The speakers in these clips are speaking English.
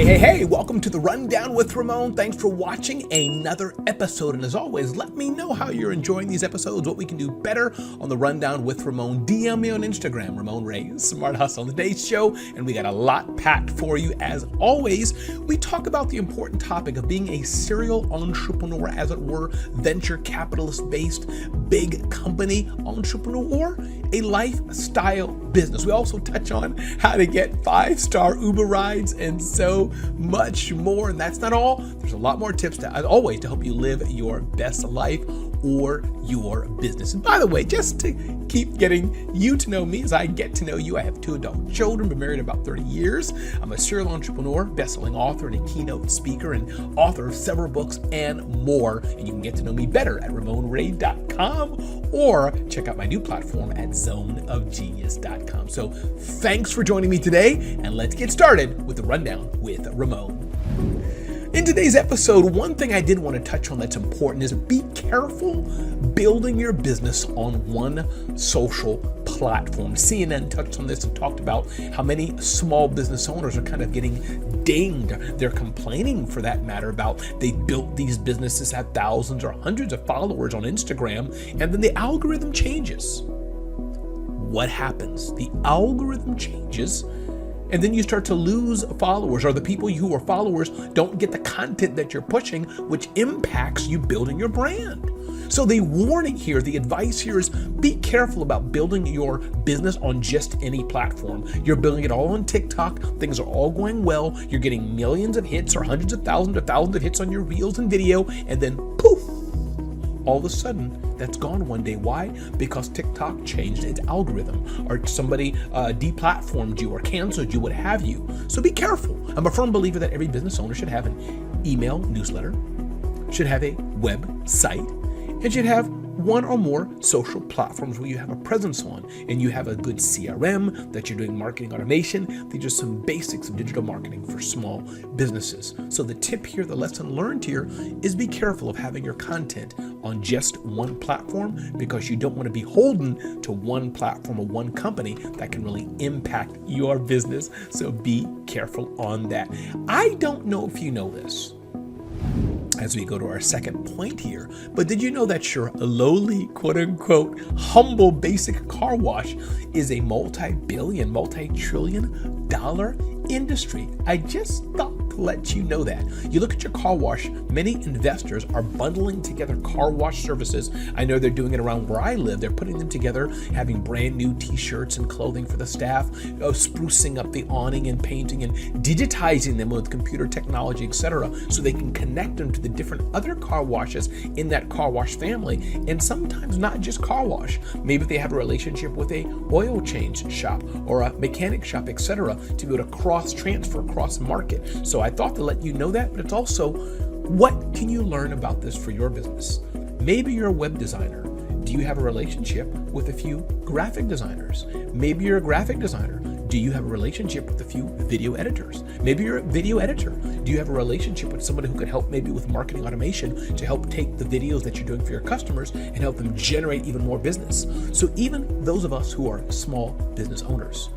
Hey, welcome to the Rundown with Ramon. Thanks for watching another episode. And as always, let me know how you're enjoying these episodes, what we can do better on the Rundown with Ramon. DM me on Instagram, Ramon Ray, Smart Hustle. On today's show, and we got a lot packed for you. As always, we talk about the important topic of being a serial entrepreneur, as it were, venture capitalist-based big company entrepreneur, or a lifestyle business. We also touch on how to get 5-star Uber rides and so much more. And that's not all. There's a lot more tips, as always, to help you live your best life or your business. And by the way, just to keep getting you to know me as I get to know you, I have 2 adult children, been married about 30 years. I'm a serial entrepreneur, best-selling author, and a keynote speaker, and author of several books and more. And you can get to know me better at RamonRay.com or check out my new platform at ZoneOfGenius.com. So thanks for joining me today, and let's get started with the Rundown with Ramon. In today's episode, one thing I did want to touch on that's important is be careful building your business on one social platform. CNN touched on this and talked about how many small business owners are kind of getting dinged. They're complaining, for that matter, about they built these businesses, have thousands or hundreds of followers on Instagram, and then the algorithm changes. What happens? The algorithm changes, and then you start to lose followers, or the people who are followers don't get the content that you're pushing, which impacts you building your brand. So the warning here, the advice here is be careful about building your business on just any platform. You're building it all on TikTok. Things are all going well. You're getting millions of hits or hundreds of thousands or thousands of hits on your reels and video, and then poof, all of a sudden, that's gone one day. Why? Because TikTok changed its algorithm, or somebody deplatformed you or canceled you, what have you. So be careful. I'm a firm believer that every business owner should have an email newsletter, should have a website, and should have one or more social platforms where you have a presence on, and you have a good CRM, that you're doing marketing automation. These are some basics of digital marketing for small businesses. So the tip here, the lesson learned here, is be careful of having your content on just one platform, because you don't want to be beholden to one platform or one company that can really impact your business. So be careful on that. I don't know if you know this, as we go to our second point here, but did you know that your lowly, quote unquote, humble basic car wash is a multi-billion, multi-trillion dollar industry? I just thought to let you know that. You look at your car wash, many investors are bundling together car wash services. I know they're doing it around where I live. They're putting them together, having brand new t-shirts and clothing for the staff, sprucing up the awning and painting and digitizing them with computer technology, etc., so they can connect them to the different other car washes in that car wash family. And sometimes not just car wash. Maybe they have a relationship with a oil change shop or a mechanic shop, etc., to be able to cross transfer, cross market. So I thought to let you know that, but it's also, what can you learn about this for your business? Maybe you're a web designer. Do you have a relationship with a few graphic designers? Maybe you're a graphic designer. Do you have a relationship with a few video editors? Maybe you're a video editor. Do you have a relationship with somebody who could help maybe with marketing automation to help take the videos that you're doing for your customers and help them generate even more business? So even those of us who are small business owners,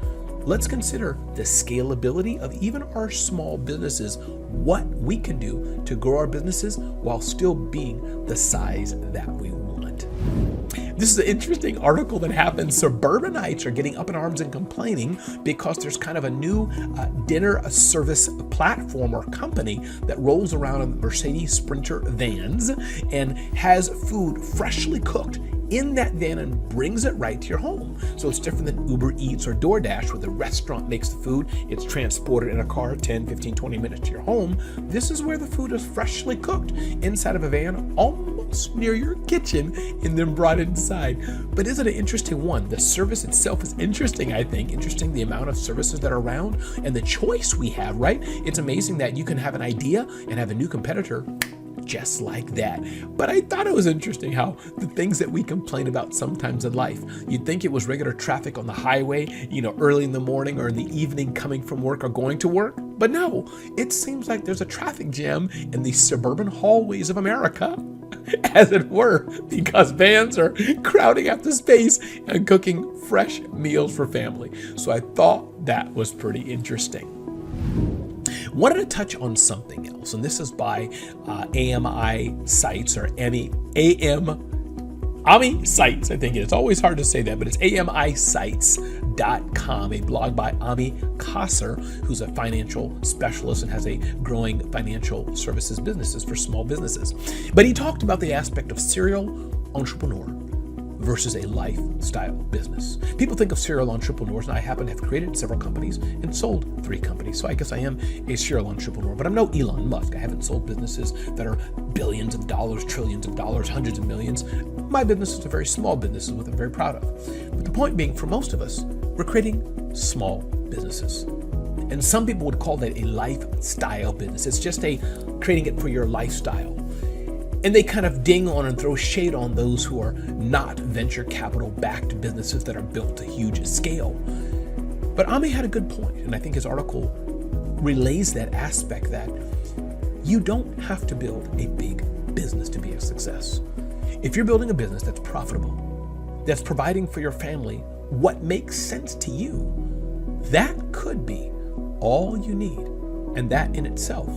let's consider the scalability of even our small businesses, what we can do to grow our businesses while still being the size that we want. This is an interesting article that happens. Suburbanites are getting up in arms and complaining because there's kind of a new dinner service platform or company that rolls around in Mercedes Sprinter vans and has food freshly cooked in that van and brings it right to your home. So it's different than Uber Eats or DoorDash, where the restaurant makes the food, it's transported in a car 10, 15, 20 minutes to your home. This is where the food is freshly cooked inside of a van, almost near your kitchen, and then brought inside. But isn't it an interesting one? The service itself is interesting, I think. Interesting, the amount of services that are around and the choice we have, right? It's amazing that you can have an idea and have a new competitor just like that. But I thought it was interesting how the things that we complain about sometimes in life, you'd think it was regular traffic on the highway, early in the morning or in the evening coming from work or going to work. But no, it seems like there's a traffic jam in the suburban hallways of America, as it were, because vans are crowding out the space and cooking fresh meals for family. So I thought that was pretty interesting. Wanted to touch on something else, and this is by AMI Sites, or AMI Sites, I think it is. It's always hard to say that, but it's AMIsites.com, a blog by Ami Kasser, who's a financial specialist and has a growing financial services businesses for small businesses. But he talked about the aspect of serial entrepreneur versus a lifestyle business. People think of serial entrepreneurs, and I happen to have created several companies and sold 3 companies. So I guess I am a serial entrepreneur, but I'm no Elon Musk. I haven't sold businesses that are billions of dollars, trillions of dollars, hundreds of millions. My business is a very small business, what I'm very proud of. But the point being, for most of us, we're creating small businesses. And some people would call that a lifestyle business. It's just creating it for your lifestyle. And they kind of ding on and throw shade on those who are not venture capital backed businesses that are built to huge scale. But Ami had a good point, and I think his article relays that aspect, that you don't have to build a big business to be a success. If you're building a business that's profitable, that's providing for your family what makes sense to you, that could be all you need. And that in itself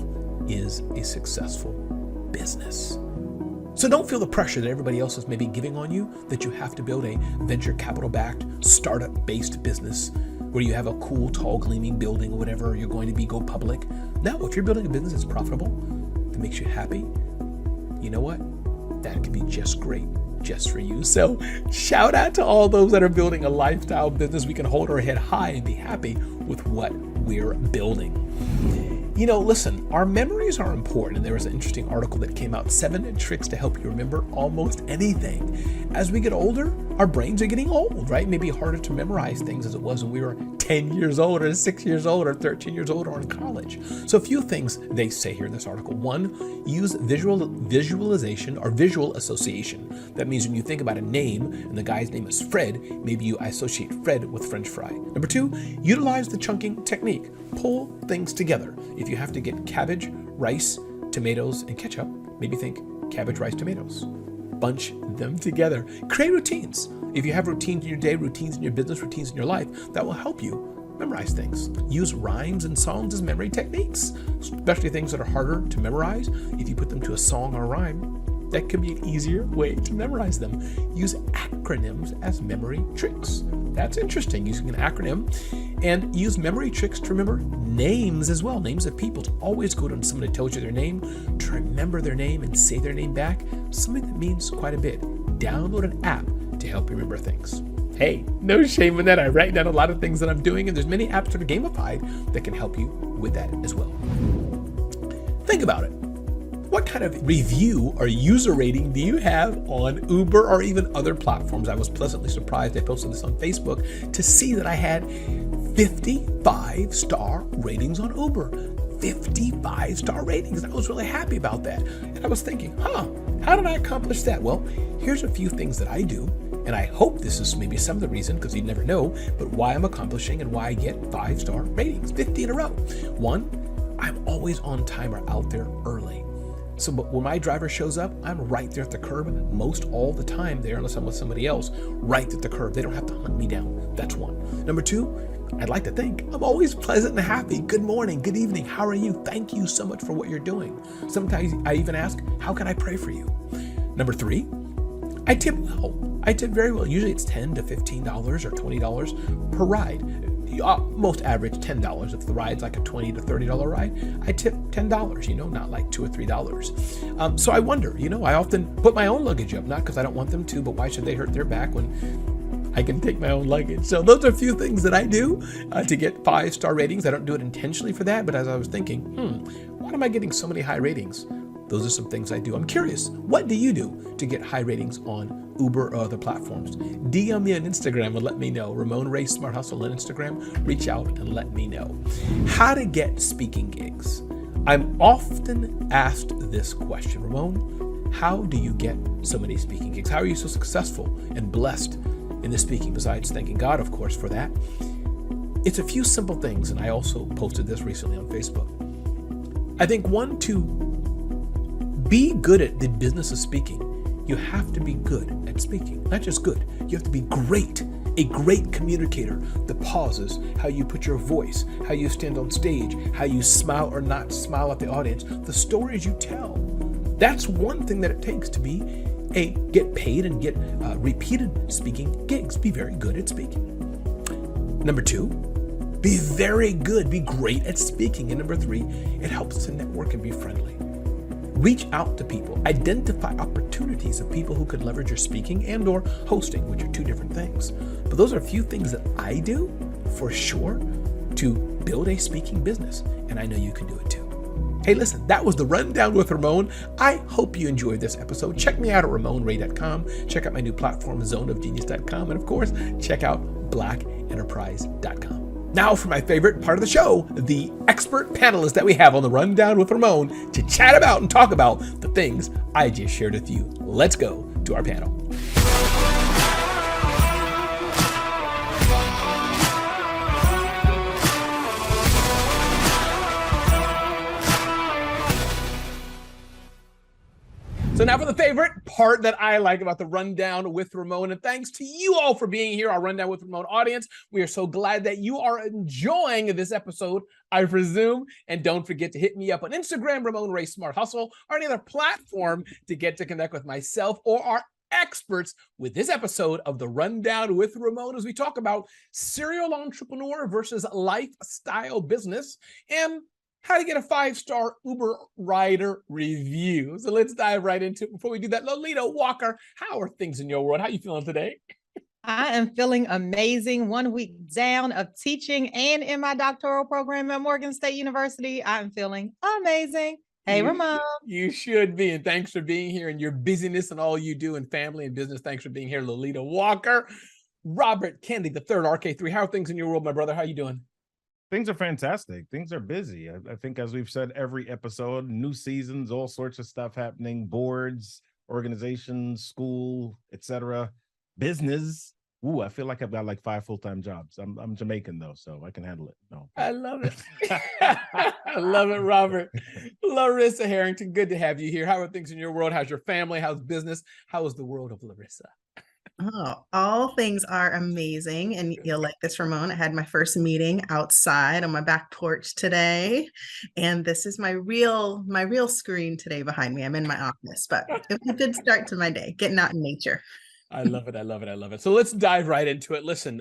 is a successful business. So don't feel the pressure that everybody else is maybe giving on you, that you have to build a venture capital-backed, startup-based business where you have a cool, tall, gleaming building or whatever, or you're going to go public. No, if you're building a business that's profitable, that makes you happy, you know what? That could be just great, just for you. So shout out to all those that are building a lifestyle business. We can hold our head high and be happy with what we're building. You know, listen, our memories are important, and there was an interesting article that came out, 7 tricks to help you remember almost anything. As we get older, our brains are getting old, right? Maybe harder to memorize things as it was when we were 10 years old, or 6 years old, or 13 years old, or in college. So a few things they say here in this article. 1, use visualization or visual association. That means when you think about a name and the guy's name is Fred, maybe you associate Fred with French fry. Number 2, utilize the chunking technique. Pull things together. If you have to get cabbage, rice, tomatoes, and ketchup, maybe think cabbage, rice, tomatoes. Bunch them together. Create routines. If you have routines in your day, routines in your business, routines in your life, that will help you memorize things. Use rhymes and songs as memory techniques, especially things that are harder to memorize. If you put them to a song or a rhyme, that could be an easier way to memorize them. Use acronyms as memory tricks. That's interesting, using an acronym. And use memory tricks to remember names as well. Names of people. It's always good when somebody tells you their name, to remember their name and say their name back. Something that means quite a bit. Download an app to help you remember things. Hey, no shame in that. I write down a lot of things that I'm doing, and there's many apps that are gamified that can help you with that as well. Think about it. What kind of review or user rating do you have on Uber or even other platforms? I was pleasantly surprised. I posted this on Facebook to see that I had 55-star ratings on Uber. 55-star ratings. I was really happy about that. And I was thinking, how did I accomplish that? Well, here's a few things that I do. And I hope this is maybe some of the reason, because you never know, but why I'm accomplishing and why I get 5-star ratings, 50 in a row. 1, I'm always on time or out there early. So but when my driver shows up, I'm right there at the curb most all the time there, unless I'm with somebody else, right at the curb. They don't have to hunt me down. That's 1. Number 2, I'd like to think I'm always pleasant and happy. Good morning, good evening, how are you? Thank you so much for what you're doing. Sometimes I even ask, how can I pray for you? Number 3, I tip well. I tip very well. Usually it's $10 to $15 or $20 per ride. Most average $10. If the ride's like a $20 to $30 ride, I tip $10, not like $2 or $3. So I wonder, I often put my own luggage up, not because I don't want them to, but why should they hurt their back when I can take my own luggage? So those are a few things that I do to get 5-star ratings. I don't do it intentionally for that, but as I was thinking, why am I getting so many high ratings? Those are some things I do. I'm curious, what do you do to get high ratings on Uber or other platforms? DM me on Instagram and let me know. Ramon Ray Smart Hustle on Instagram. Reach out and let me know. How to get speaking gigs. I'm often asked this question, Ramon, how do you get so many speaking gigs? How are you so successful and blessed in the speaking, besides thanking God, of course, for that? It's a few simple things, and I also posted this recently on Facebook. I think 1, to be good at the business of speaking, you have to be good at speaking. Not just good, you have to be great a great communicator, the pauses, how you put your voice, how you stand on stage, how you smile or not smile at the audience, the stories you tell. That's one thing that it takes to get paid and get repeated speaking gigs. Be very good at speaking. Number 2, be very good, be great at speaking. And number 3, it helps to network and be friendly. Reach out to people, identify opportunities of people who could leverage your speaking and or hosting, which are 2 different things. But those are a few things that I do for sure to build a speaking business. And I know you can do it too. Hey, listen, that was the Rundown with Ramon. I hope you enjoyed this episode. Check me out at RamonRay.com. Check out my new platform, ZoneOfGenius.com. And of course, check out BlackEnterprise.com. Now for my favorite part of the show, the expert panelists that we have on the Rundown with Ramon to chat about and talk about the things I just shared with you. Let's go to our panel. So now for the favorite part that I like about the Rundown with Ramon, and thanks to you all for being here, our Rundown with Ramon audience. We are so glad that you are enjoying this episode, I presume. And don't forget to hit me up on Instagram, Ramon Ray Smart Hustle, or any other platform to get to connect with myself or our experts with this episode of the Rundown with Ramon, as we talk about serial entrepreneur versus lifestyle business and how to get a 5-star Uber rider review. So let's dive right into it. Before we do that, Lolita Walker, how are things in your world? How are you feeling today? I am feeling amazing. 1 week down of teaching and in my doctoral program at Morgan State University. I'm feeling amazing. Hey, Ramon. You should be. And thanks for being here and your busyness and all you do in family and business. Thanks for being here, Lolita Walker. Robert Kennedy, the third RK3. How are things in your world, my brother? How are you doing? Things are fantastic. Things are busy. I think, as we've said every episode, new seasons, all sorts of stuff happening, boards, organizations, school, etc., business. Ooh, I feel like I've got like 5 full-time jobs. I'm Jamaican though, so I can handle it. No, I love it. I love it, Robert. Larissa Harrington, good to have you here. How are things in your world? How's your family? How's business? How is the world of Larissa? Oh, all things are amazing. And you'll like this, Ramon. I had my first meeting outside on my back porch today. And this is my real screen today behind me. I'm in my office, but it was a good start to my day, getting out in nature. I love it. I love it. I love it. So let's dive right into it. Listen,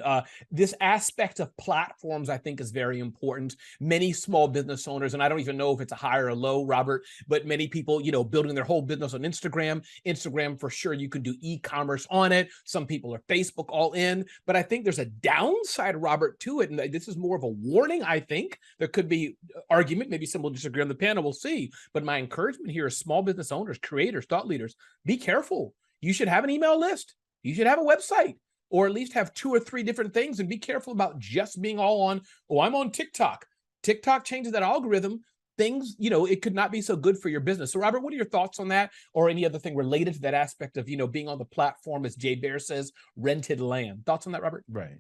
this aspect of platforms, I think, is very important. Many small business owners, and I don't even know if it's a high or a low, Robert, but many people, building their whole business on Instagram. Instagram, for sure, you can do e-commerce on it. Some people are Facebook all in. But I think there's a downside, Robert, to it. And this is more of a warning, I think. There could be argument. Maybe some will disagree on the panel. We'll see. But my encouragement here is small business owners, creators, thought leaders, be careful. You should have an email list. You should have a website, or at least have 2 or 3 different things, and be careful about just being all on, I'm on TikTok. TikTok changes that algorithm. Things, it could not be so good for your business. So Robert, what are your thoughts on that, or any other thing related to that aspect of, being on the platform, as Jay Bear says, rented land? Thoughts on that, Robert? Right.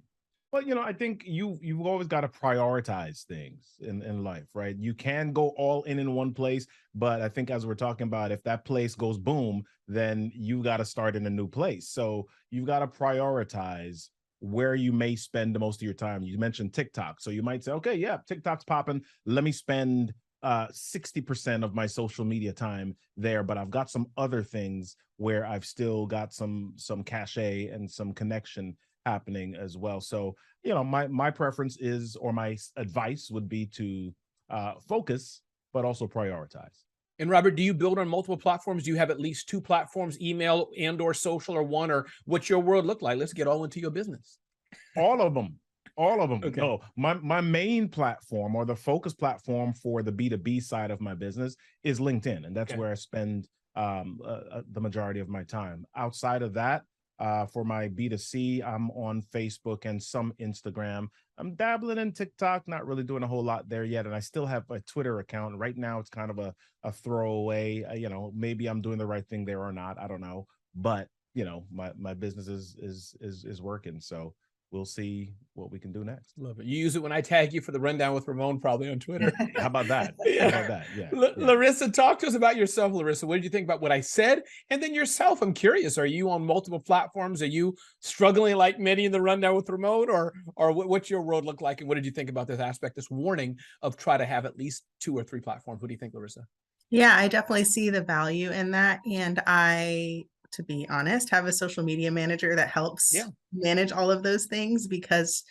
Well, I think you've always got to prioritize things in life, right? You can go all in one place, but I think, as we're talking about, if that place goes boom, then you got to start in a new place. So you've got to prioritize where you may spend the most of your time. You mentioned TikTok. So you might say, okay, yeah, TikTok's popping. Let me spend 60% of my social media time there, but I've got some other things where I've still got some cachet and some connection happening as well. So, my preference is, or my advice would be, to focus, but also prioritize. And Robert, do you build on multiple platforms? Do you have at least 2 platforms, email and or social, or one, or what's your world look like? Let's get all into your business. All of them. Okay. No, my main platform, or the focus platform for the B2B side of my business, is LinkedIn. And that's where I spend the majority of my time. Outside of that, for my B2C, I'm on Facebook and some Instagram. I'm dabbling in TikTok, not really doing a whole lot there yet. And I still have a Twitter account. Right now, it's kind of a throwaway. Maybe I'm doing the right thing there or not. I don't know. But, my business is working. So we'll see what we can do next. Love it. You use it when I tag you for the Rundown with Ramon, probably on Twitter. How about that? Yeah. How about that? Yeah. Larissa, talk to us about yourself, Larissa. What did you think about what I said? And then yourself, I'm curious, are you on multiple platforms? Are you struggling like many in the Rundown with Ramon, or what's your world look like? And what did you think about this aspect, this warning of try to have at least 2 or 3 platforms? What do you think, Larissa? Yeah, I definitely see the value in that. And I, to be honest, have a social media manager that helps manage all of those things, because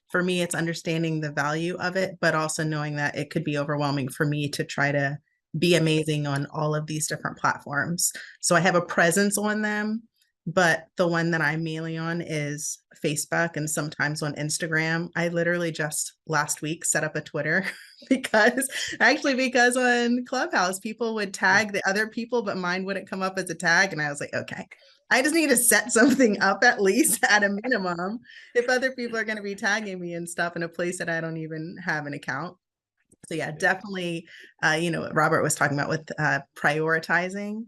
for me, it's understanding the value of it, but also knowing that it could be overwhelming for me to try to be amazing on all of these different platforms. So I have a presence on them, but the one that I'm mainly on is Facebook and sometimes on Instagram. I literally just last week set up a Twitter because on Clubhouse, people would tag the other people, but mine wouldn't come up as a tag. And I was like, okay, I just need to set something up at least at a minimum if other people are going to be tagging me and stuff in a place that I don't even have an account. So yeah, definitely, what Robert was talking about with prioritizing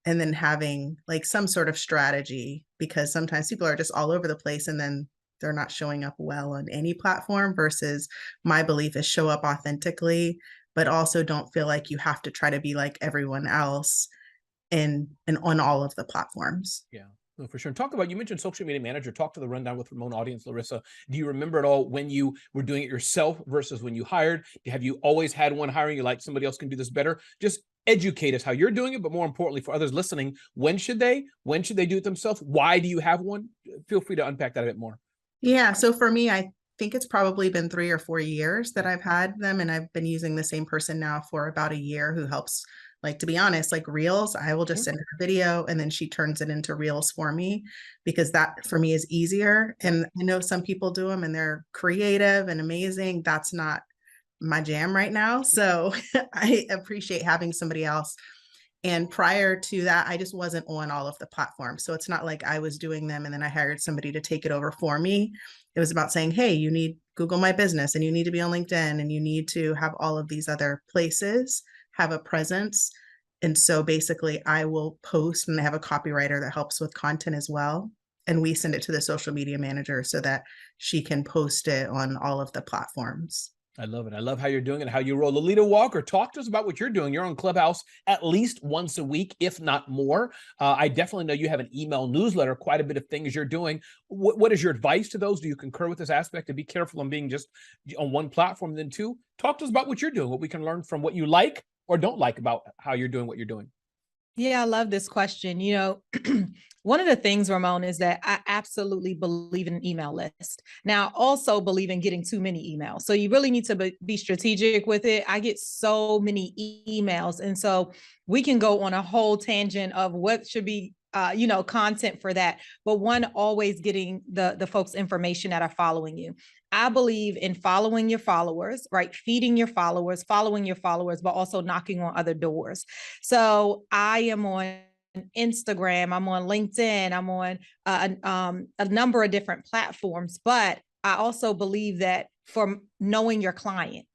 and then having like some sort of strategy, because sometimes people are just all over the place and then they're not showing up well on any platform, versus my belief is show up authentically, but also don't feel like you have to try to be like everyone else and on all of the platforms. Yeah. No, for sure. And talk about, you mentioned social media manager. Talk to the Rundown with Ramon audience, Larissa. Do you remember at all when you were doing it yourself versus when you hired? Have you always had one hiring? You like somebody else can do this better? Just educate us how you're doing it, but more importantly for others listening, when should they do it themselves? Why do you have one? Feel free to unpack that a bit more. Yeah. So for me, I think it's probably been 3 or 4 years that I've had them, and I've been using the same person now for about a year, who helps, like, to be honest, like Reels, I will just send her a video and then she turns it into Reels for me, because that for me is easier. And I know some people do them and they're creative and amazing. That's not my jam right now. So I appreciate having somebody else. And prior to that, I just wasn't on all of the platforms. So it's not like I was doing them and then I hired somebody to take it over for me. It was about saying, hey, you need Google My Business, and you need to be on LinkedIn, and you need to have all of these other places, have a presence. And so basically I will post, and I have a copywriter that helps with content as well. And we send it to the social media manager so that she can post it on all of the platforms. I love it. I love how you're doing it, how you roll. Lolita Walker, talk to us about what you're doing. You're on Clubhouse at least once a week, if not more. I definitely know you have an email newsletter, quite a bit of things you're doing. What is your advice to those? Do you concur with this aspect to be careful on being just on one platform? Then 2, talk to us about what you're doing, what we can learn from what you like or don't like about how you're doing what you're doing. Yeah, I love this question. One of the things, Ramon, is that I absolutely believe in an email list. Now, I also believe in getting too many emails. So you really need to be strategic with it. I get so many emails. And so we can go on a whole tangent of what should be content for that. But one, always getting the folks information that are following you. I believe in following your followers, right? Feeding your followers, following your followers, but also knocking on other doors. So I am on Instagram, I'm on LinkedIn, I'm on a number of different platforms, but I also believe that for knowing your client.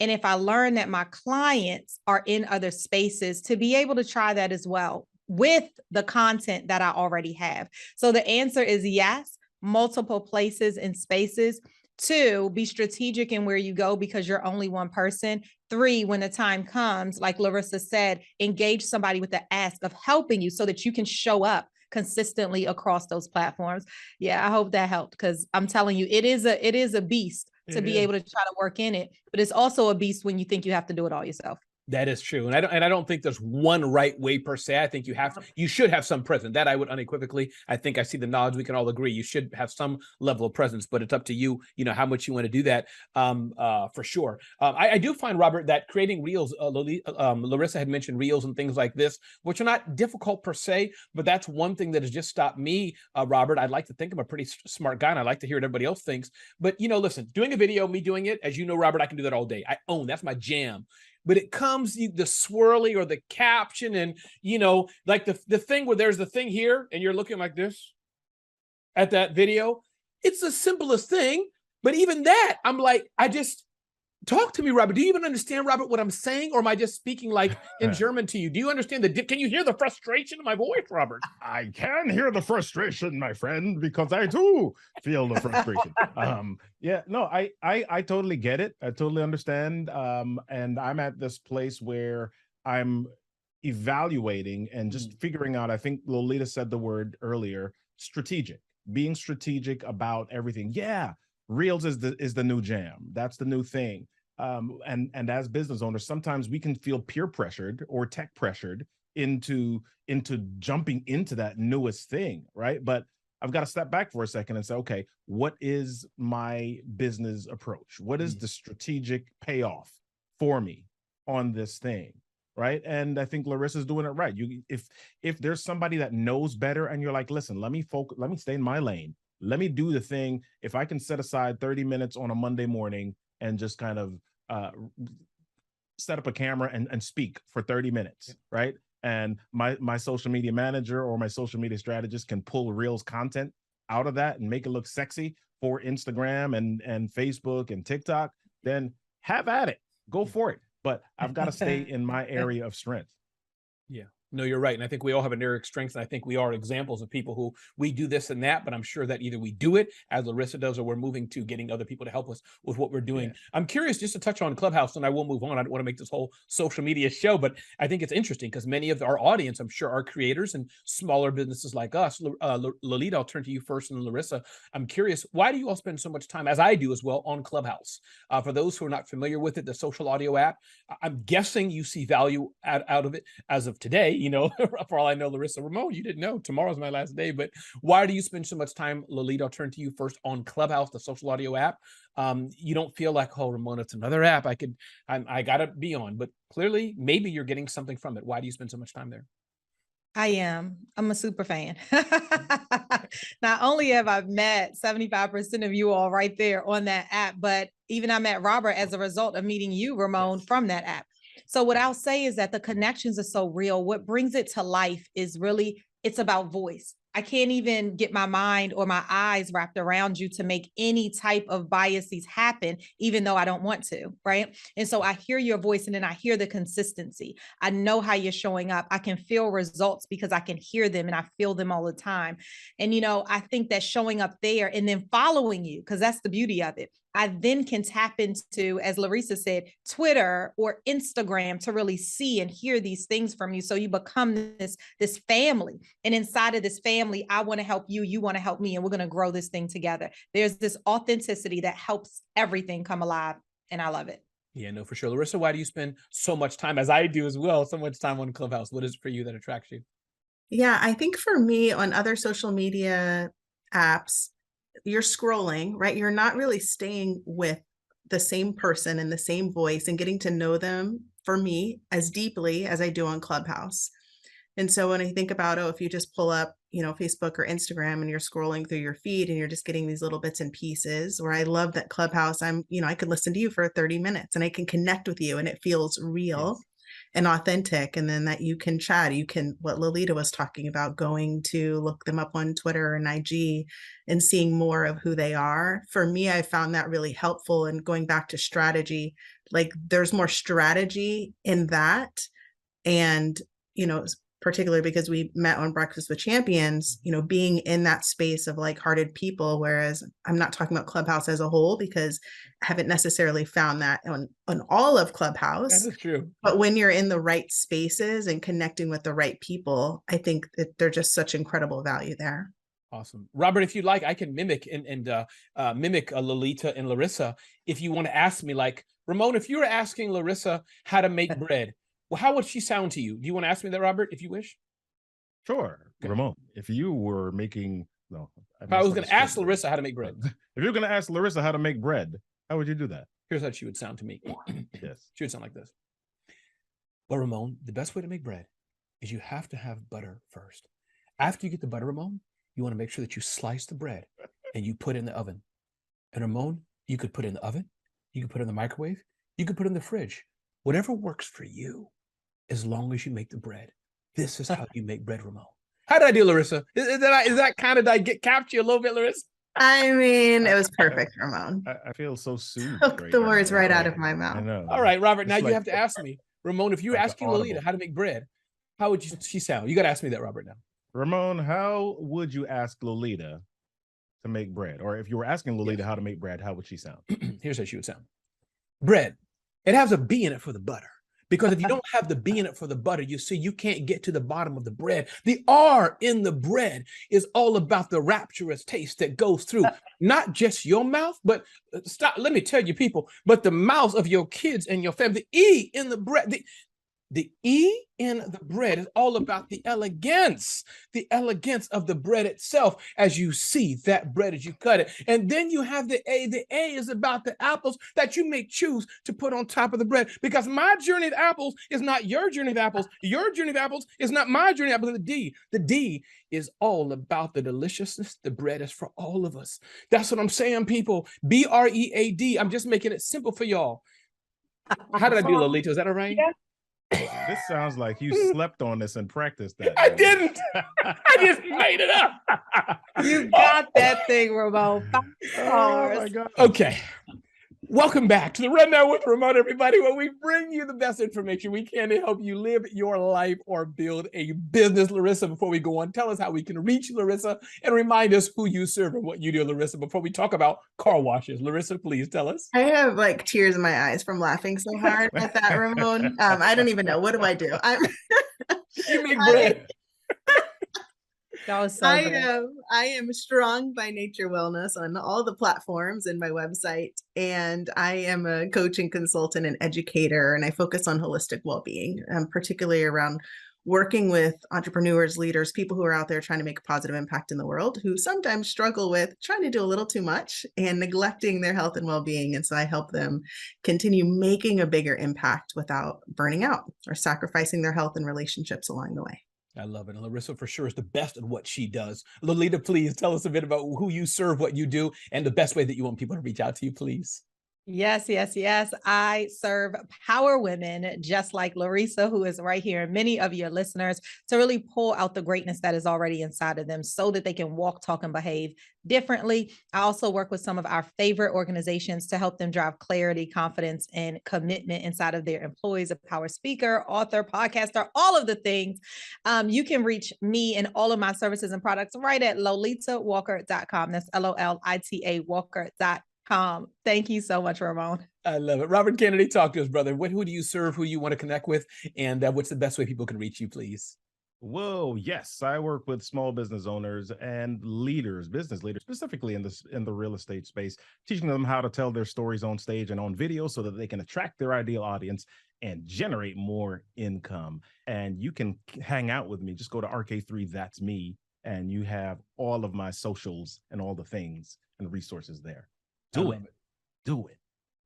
And if I learn that my clients are in other spaces, to be able to try that as well with the content that I already have. So the answer is yes, multiple places and spaces. 2, be strategic in where you go, because you're only one person. 3, when the time comes, like Larissa said, engage somebody with the ask of helping you so that you can show up consistently across those platforms. Yeah, I hope that helped, because I'm telling you, it is a beast to be able to try to work in it, but it's also a beast when you think you have to do it all yourself. That is true. And I don't think there's one right way per se. I think you should have some presence. That I would unequivocally, I think I see the knowledge. We can all agree you should have some level of presence, but it's up to you, how much you want to do that, for sure. I do find, Robert, that creating Reels, Larissa had mentioned Reels and things like this, which are not difficult per se, but that's one thing that has just stopped me, Robert. I'd like to think I'm a pretty smart guy, and I like to hear what everybody else thinks. But, listen, doing a video, me doing it, as you know, Robert, I can do that all day. That's my jam. But it comes the swirly or the caption, and like the thing where there's the thing here and you're looking like this at that video. It's the simplest thing, but even that, I'm like, Talk to me, Robert. Do you even understand, Robert, what I'm saying? Or am I just speaking like in German to you? Do you understand can you hear the frustration in my voice, Robert? I can hear the frustration, my friend, because I too feel the frustration. Yeah, no, I totally get it. I totally understand. And I'm at this place where I'm evaluating and just figuring out. I think Lolita said the word earlier, strategic, being strategic about everything. Yeah, Reels is the new jam. That's the new thing. And as business owners, sometimes we can feel peer pressured or tech pressured into jumping into that newest thing, right? But I've got to step back for a second and say, okay, what is my business approach? What is the strategic payoff for me on this thing, right? And I think Larissa's doing it right. If there's somebody that knows better and you're like, listen, let me stay in my lane. Let me do the thing. If I can set aside 30 minutes on a Monday morning and just kind of set up a camera and speak for 30 minutes, right? And my social media manager or my social media strategist can pull Reels content out of that and make it look sexy for Instagram and Facebook and TikTok, then have at it. Go for it. But I've got to stay in my area of strength. Yeah. No, you're right. And I think we all have an area of strength. And I think we are examples of people who we do this and that, but I'm sure that either we do it as Larissa does, or we're moving to getting other people to help us with what we're doing. Yeah. I'm curious just to touch on Clubhouse, and I will move on. I don't want to make this whole social media show, but I think it's interesting because many of our audience, I'm sure, are creators and smaller businesses like us. Lolita, I'll turn to you first, and then Larissa. I'm curious, why do you all spend so much time, as I do as well, on Clubhouse? For those who are not familiar with it, the social audio app, I'm guessing you see value out of it as of today. You know, for all I know, Larissa, Ramon, you didn't know. Tomorrow's my last day, but why do you spend so much time, Lolita? I'll turn to you first on Clubhouse, the social audio app. You don't feel like, oh, Ramon, it's another app I gotta be on, but clearly maybe you're getting something from it. Why do you spend so much time there? I'm a super fan. Not only have I met 75% of you all right there on that app, but even I met Robert as a result of meeting you, Ramon, from that app. So what I'll say is that the connections are so real. What brings it to life is really, it's about voice. I can't even get my mind or my eyes wrapped around you to make any type of biases happen, even though I don't want to, right? And so I hear your voice and then I hear the consistency. I know how you're showing up. I can feel results because I can hear them and I feel them all the time. And, you know, I think that showing up there and then following you, because that's the beauty of it. I then can tap into, as Larissa said, Twitter or Instagram to really see and hear these things from you. So you become this family. And inside of this family, I want to help you, you want to help me, and we're going to grow this thing together. There's this authenticity that helps everything come alive, and I love it. Yeah, no, for sure. Larissa, why do you spend so much time, as I do as well, so much time on Clubhouse? What is it for you that attracts you? Yeah, I think for me on other social media apps, you're scrolling, right? You're not really staying with the same person and the same voice and getting to know them, for me, as deeply as I do on Clubhouse. And so when I think about, if you just pull up, you know, Facebook or Instagram and you're scrolling through your feed and you're just getting these little bits and pieces, where I love that Clubhouse, I could listen to you for 30 minutes and I can connect with you and it feels real. Yes. And authentic, and then that you can chat, what Lolita was talking about, going to look them up on Twitter and IG and seeing more of who they are. For me, I found that really helpful. And going back to strategy, like there's more strategy in that. And, you know, particularly because we met on Breakfast with Champions, you know, being in that space of like-hearted people, whereas I'm not talking about Clubhouse as a whole because I haven't necessarily found that on all of Clubhouse. That is true. But when you're in the right spaces and connecting with the right people, I think that there's just such incredible value there. Awesome. Robert, if you'd like, I can mimic mimic Lolita and Larissa. If you want to ask me, like, Ramon, if you were asking Larissa how to make bread, well, how would she sound to you? Do you want to ask me that, Robert, if you wish? Sure. Okay. Ramon, if you were making, if I was going to ask Larissa how to make bread. If you're going to ask Larissa how to make bread, how would you do that? Here's how she would sound to me. Yes. She would sound like this. Well, Ramon, the best way to make bread is you have to have butter first. After you get the butter, Ramon, you want to make sure that you slice the bread and you put it in the oven. And Ramon, you could put it in the oven, you could put it in the microwave, you could put it in the fridge. Whatever works for you, as long as you make the bread. This is how you make bread, Ramon. How did I do, Larissa? Is that kind of, did I capture you a little bit, Larissa? I mean, it was perfect, Ramon. I feel so soothed Took right the now. words It's right out like, of my I mouth. know. All right, Robert, now It's you have to ask me. Ramon, if you're like asking an Lolita audible. how to make bread, how would she sound? You got to ask me that, Robert, now. Ramon, how would you ask Lolita to make bread? Or if you were asking Lolita Yes. how to make bread, how would she sound? Here's how she would sound. Bread. It has a B in it for the butter. Because if you don't have the B in it for the butter, you see, you can't get to the bottom of the bread. The R in the bread is all about the rapturous taste that goes through not just your mouth, but stop. Let me tell you, people, but the mouths of your kids and your family. The E in the bread. The E in the bread is all about the elegance of the bread itself as you see that bread as you cut it. And then you have the A. The A is about the apples that you may choose to put on top of the bread, because my journey of apples is not your journey of apples. Your journey of apples is not my journey of apples. The D is all about the deliciousness. The bread is for all of us. That's what I'm saying, people. BREAD. I'm just making it simple for y'all. How did I do, Lolita? Is that all right? Yeah. This sounds like you slept on this and practiced that. I man. didn't. I just made it up. You got that thing, Ramon. 5 Oh stars. my God. Okay. Welcome back to the Rundown with Ramon, everybody, where we bring you the best information we can to help you live your life or build a business. Larissa, before we go on, tell us how we can reach Larissa and remind us who you serve and what you do, Larissa, before we talk about car washes. Larissa, please tell us. I have like tears in my eyes from laughing so hard at that, Ramon. I don't even know. What do I do? You make bread. That was so I good. am Strong by Nature Wellness on all the platforms in my website, and I am a coaching consultant and educator, and I focus on holistic well-being, particularly around working with entrepreneurs, leaders, people who are out there trying to make a positive impact in the world, who sometimes struggle with trying to do a little too much and neglecting their health and well-being. And so I help them continue making a bigger impact without burning out or sacrificing their health and relationships along the way. I love it. And Larissa for sure is the best at what she does. Lolita, please tell us a bit about who you serve, what you do, and the best way that you want people to reach out to you, please. Yes, yes, yes. I serve power women just like Larissa, who is right here, and many of your listeners, to really pull out the greatness that is already inside of them so that they can walk, talk, and behave differently. I also work with some of our favorite organizations to help them drive clarity, confidence, and commitment inside of their employees. A power speaker, author, podcaster, all of the things. You can reach me and all of my services and products right at lolitawalker.com. That's LOLITA Walker.com. Thank you so much, Ramon. I love it. Robert Kennedy, talk to us, brother. Who do you serve, who you want to connect with, and what's the best way people can reach you, please? Whoa, yes, I work with small business owners and leaders, business leaders, specifically in the real estate space, teaching them how to tell their stories on stage and on video so that they can attract their ideal audience and generate more income. And you can hang out with me. Just go to RK3, that's me, and you have all of my socials and all the things and resources there. Do it. Do it.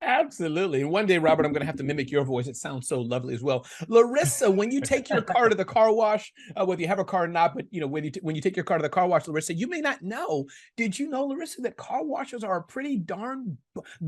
Absolutely. And one day, Robert, I'm going to have to mimic your voice. It sounds so lovely as well. Larissa, when you take your car to the car wash, whether you have a car or not, but when you take your car to the car wash, Larissa, you may not know. Did you know, Larissa, that car washes are a pretty darn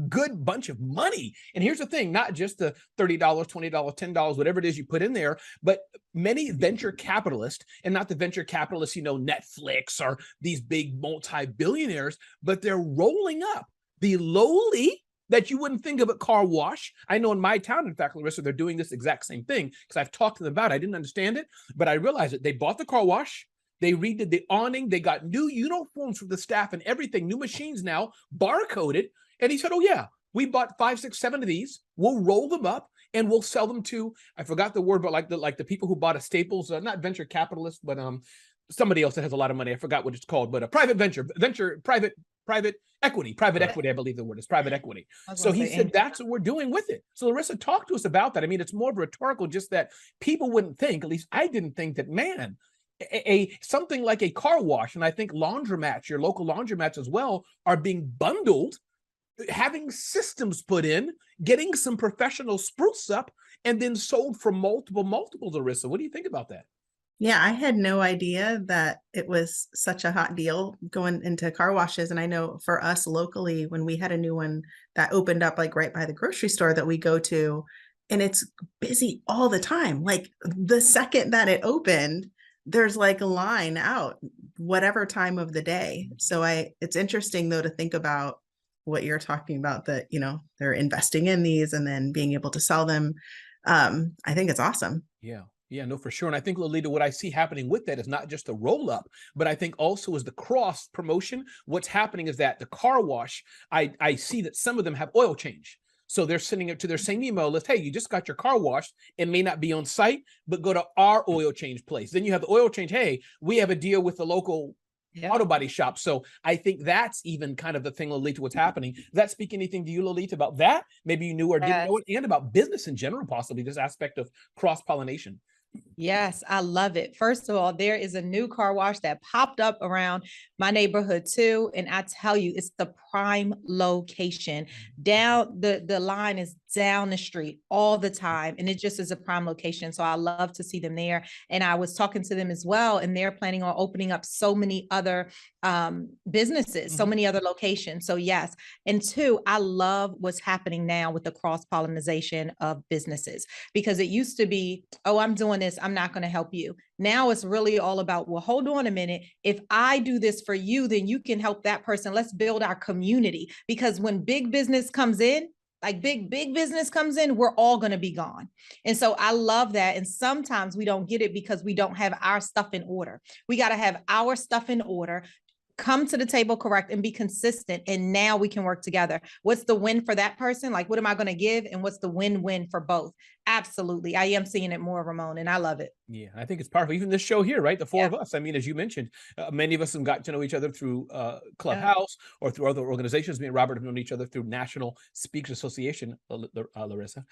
good bunch of money? And here's the thing, not just the $30, $20, $10, whatever it is you put in there, but many venture capitalists, and not the venture capitalists, Netflix or these big multi-billionaires, but they're rolling up the lowly that you wouldn't think of at car wash. I know in my town, in fact, Larissa, they're doing this exact same thing because I've talked to them about it. I didn't understand it, but I realized it. They bought the car wash. They redid the awning. They got new uniforms for the staff and everything, new machines now, barcoded. And he said, oh, yeah, we bought 5, 6, 7 of these. We'll roll them up and we'll sell them to, I forgot the word, but like the people who bought a Staples, not venture capitalists, but somebody else that has a lot of money. I forgot what it's called, but a private private equity, I believe the word is private equity. So he said, that's what we're doing with it. So Larissa, talk to us about that. I mean, it's more rhetorical, just that people wouldn't think, at least I didn't think that, man, something like a car wash, and I think laundromats, your local laundromats as well, are being bundled, having systems put in, getting some professional spruce up, and then sold for multiples, Larissa. What do you think about that? Yeah, I had no idea that it was such a hot deal going into car washes. And I know for us locally, when we had a new one that opened up like right by the grocery store that we go to, and it's busy all the time. Like the second that it opened, there's like a line out whatever time of the day. So it's interesting though to think about what you're talking about, that, you know, they're investing in these and then being able to sell them. I think it's awesome. Yeah. Yeah, no, for sure. And I think, Lolita, what I see happening with that is not just the roll up, but I think also is the cross promotion. What's happening is that the car wash, I see that some of them have oil change. So they're sending it to their same email list. Hey, you just got your car washed. It may not be on site, but go to our oil change place. Then you have the oil change. Hey, we have a deal with the local auto body shop. So I think that's even kind of the thing, Lolita, what's happening. Does that speak anything to you, Lolita, about that? Maybe you knew or didn't know it, and about business in general, possibly this aspect of cross-pollination. Yes, I love it. First of all, there is a new car wash that popped up around my neighborhood too. And I tell you, it's the prime location. Down the line is down the street all the time. And it just is a prime location. So I love to see them there. And I was talking to them as well. And they're planning on opening up so many other businesses, so many other locations. So yes. And two, I love what's happening now with the cross-pollination of businesses, because it used to be, oh, I'm doing this, I'm not going to help you. Now it's really all about, well, hold on a minute. If I do this for you, then you can help that person. Let's build our community, because when big business comes in, like big business comes in, we're all going to be gone. And so I love that. And sometimes we don't get it because we don't have our stuff in order. We got to have our stuff in order, come to the table correct, and be consistent. And now we can work together. What's the win for that person? Like, what am I going to give? And what's the win-win for both? Absolutely. I am seeing it more, Ramon, and I love it. Yeah, I think it's powerful. Even this show here, right? The four of us. I mean, as you mentioned, many of us have got to know each other through Clubhouse or through other organizations. Me and Robert have known each other through National Speakers Association, Larissa,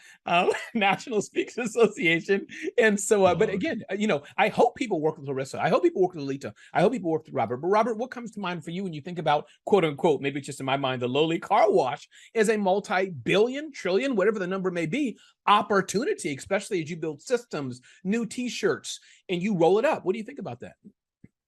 National Speakers Association. And so, but again, you know, I hope people work with Larissa. I hope people work with Lolita. I hope people work with Robert. But Robert, what comes to mind for you when you think about, quote unquote, maybe it's just in my mind, the lowly car wash is a multi-billion, trillion, whatever the number may be, opportunity, especially as you build systems, new t-shirts, and you roll it up. What do you think about that?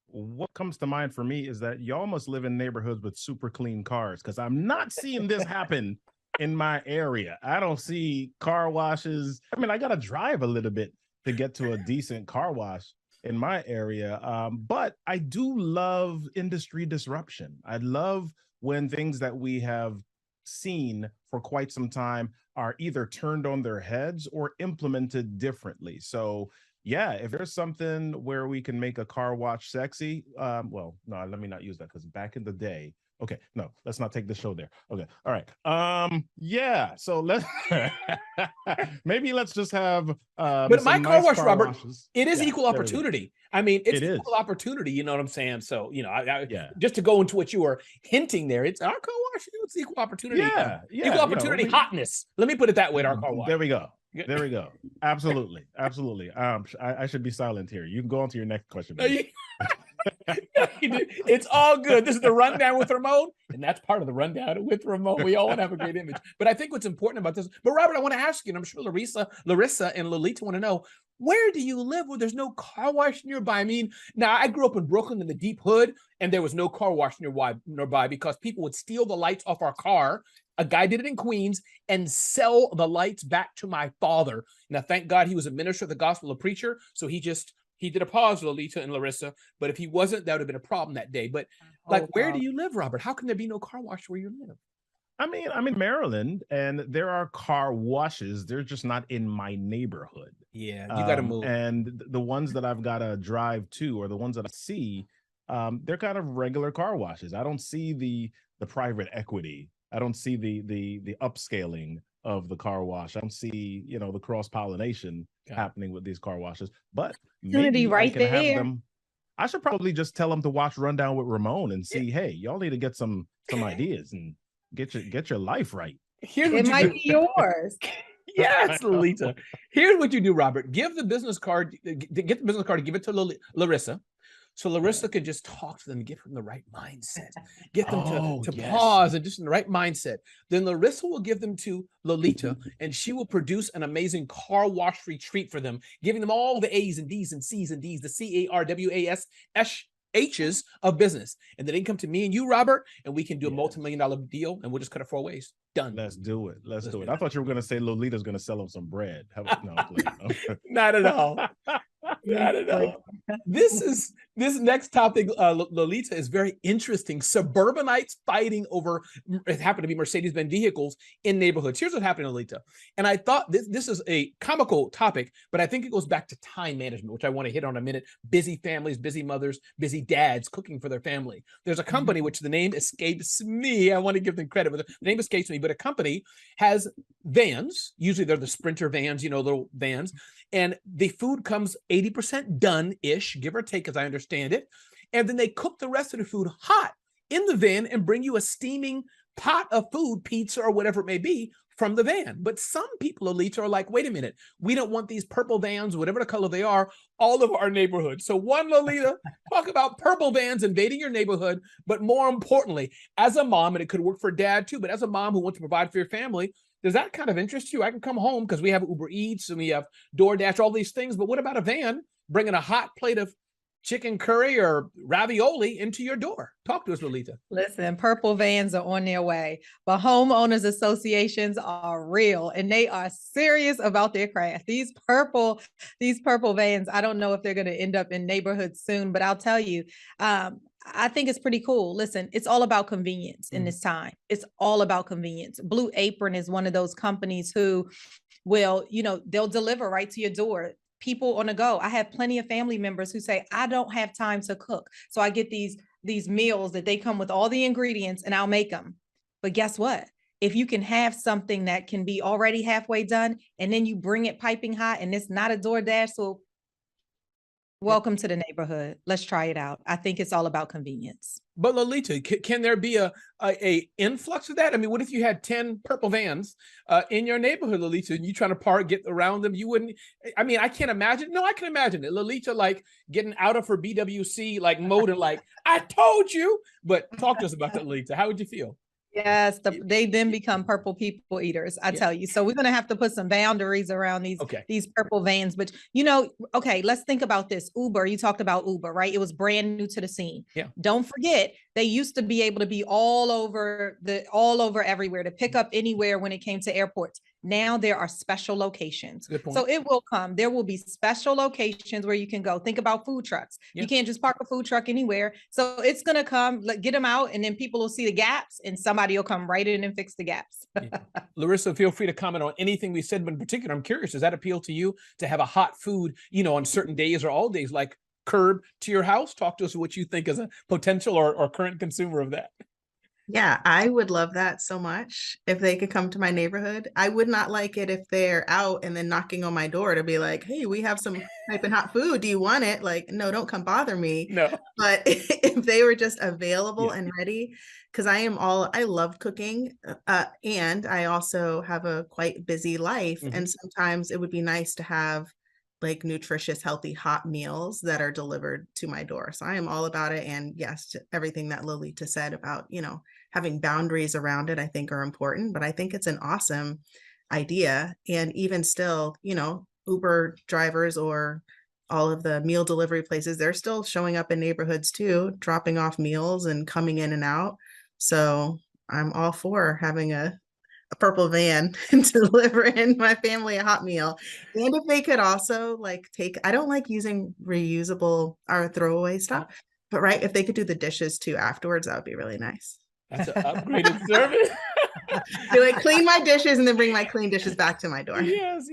What comes to mind for me is that y'all must live in neighborhoods with super clean cars, because I'm not seeing this happen in my area. I don't see car washes. I mean, I got to drive a little bit to get to a decent car wash in my area. But I do love industry disruption. I love when things that we have seen for quite some time are either turned on their heads or implemented differently. So yeah, if there's something where we can make a car wash sexy, well, no, let me not use that, because back in the day, okay, no, let's not take the show there. Okay, all right. Yeah, so let's maybe let's just have but my car wash, Robert, washes. It is equal opportunity. I mean, it's equal is opportunity, you know what I'm saying? So, you know, just to go into what you were hinting there, it's our car wash, it's equal opportunity. Equal opportunity, you know, hotness. Let me put it that way to our car wash. There we go. There we go. Absolutely. Absolutely. I should be silent here. You can go on to your next question. It's all good. This is the Rundown with Ramon, and that's part of the Rundown with Ramon. We all want to have a great image. But I think what's important about this, but Robert, I want to ask you, and I'm sure Larissa and Lolita want to know, where do you live where there's no car wash nearby? I mean, now I grew up in Brooklyn in the deep hood, and there was no car wash nearby because people would steal the lights off our car. A guy did it in Queens and sell the lights back to my father. Now, thank God he was a minister of the gospel, a preacher. So he did a pause, Lolita and Larissa. But if he wasn't, that would have been a problem that day. But where do you live, Robert? How can there be no car wash where you live? I mean, I'm in Maryland, and there are car washes. They're just not in my neighborhood. Yeah, you got to move. And the ones that I've got to drive to, or the ones that I see, they're kind of regular car washes. I don't see the private equity. I don't see the upscaling of the car wash. I don't see, you know, the cross-pollination happening with these car washes. But maybe right I can there. have them. I should probably just tell them to watch Rundown with Ramon and see, hey, y'all need to get some ideas and get your life right. It might be yours. Yes, Lolita. Here's what you do, Robert. Give the business card, get the business card, give it to Larissa. So Larissa could just talk to them, get them the right mindset, get them to pause and just in the right mindset. Then Larissa will give them to Lolita, and she will produce an amazing car wash retreat for them, giving them all the A's and D's and C's and D's, the CARWASH's of business. And then they can come to me and you, Robert, and we can do a multi-million-dollar deal, and we'll just cut it 4 ways. Done. Let's do it. Let's do it. I thought you were going to say Lolita's going to sell them some bread. No, not at all. Not at all. This is This next topic, Lolita, is very interesting. Suburbanites fighting over, it happened to be Mercedes-Benz vehicles in neighborhoods. Here's what happened, Lolita. And I thought this is a comical topic, but I think it goes back to time management, which I want to hit on in a minute. Busy families, busy mothers, busy dads cooking for their family. There's a company, which the name escapes me. I want to give them credit, but the name escapes me. But a company has vans. Usually they're the Sprinter vans, little vans. And the food comes 80% done-ish, give or take, as I understand it. And then they cook the rest of the food hot in the van and bring you a steaming pot of food, pizza or whatever it may be, from the van. But some people, Alita, are like, wait a minute, we don't want these purple vans, whatever the color they are, all of our neighborhood. So one, Lolita, talk about purple vans invading your neighborhood. But more importantly, as a mom, and it could work for dad too, but as a mom who wants to provide for your family, does that kind of interest you? I can come home because we have Uber Eats and we have DoorDash, all these things. But what about a van bringing a hot plate of chicken curry or ravioli into your door? Talk to us, Lolita. Listen, purple vans are on their way, but homeowners associations are real and they are serious about their craft. These purple vans, I don't know if they're going to end up in neighborhoods soon, but I'll tell you, I think it's pretty cool. Listen, it's all about convenience in this time. It's all about convenience. Blue Apron is one of those companies who will, they'll deliver right to your door. People on the go. I have plenty of family members who say, I don't have time to cook. So I get these meals that they come with all the ingredients and I'll make them. But guess what? If you can have something that can be already halfway done and then you bring it piping hot and it's not a DoorDash, so welcome to the neighborhood. Let's try it out. I think it's all about convenience. But Lolita, can there be a influx of that? I mean, what if you had 10 purple vans in your neighborhood, Lolita, and you trying to get around them? You wouldn't. I mean, I can't imagine. No, I can imagine it. Lolita, like getting out of her BWC like mode and like, I told you. But talk to us about that, Lolita. How would you feel? Yes, they then become purple people eaters, I tell you. So we're going to have to put some boundaries around these purple vans. But, okay, let's think about this. Uber, you talked about Uber, right? It was brand new to the scene. Yeah. Don't forget, they used to be able to be all over everywhere, to pick up anywhere when it came to airports. Now there are special locations. Good point. So it will come. There will be special locations where you can go. Think about food trucks. Yeah. You can't just park a food truck anywhere. So it's going to come, get them out, and then people will see the gaps and somebody will come right in and fix the gaps. Yeah. Larissa, feel free to comment on anything we said, but in particular, I'm curious, does that appeal to you to have a hot food, on certain days or all days, like curb to your house? Talk to us what you think as a potential or current consumer of that. Yeah, I would love that so much if they could come to my neighborhood. I would not like it if they're out and then knocking on my door to be like, hey, we have some piping hot food. Do you want it? Like, no, don't come bother me. No. But if they were just available and ready, because I love cooking and I also have a quite busy life. And sometimes it would be nice to have like nutritious, healthy, hot meals that are delivered to my door. So I am all about it. And yes, to everything that Lolita said about, having boundaries around it, I think are important, but I think it's an awesome idea. And even still, Uber drivers or all of the meal delivery places, they're still showing up in neighborhoods too, dropping off meals and coming in and out. So I'm all for having a purple van and delivering my family a hot meal. And if they could also I don't like using reusable or throwaway stuff, but if they could do the dishes too afterwards, that would be really nice. That's an upgraded service. Clean my dishes and then bring my clean dishes back to my door. Yes.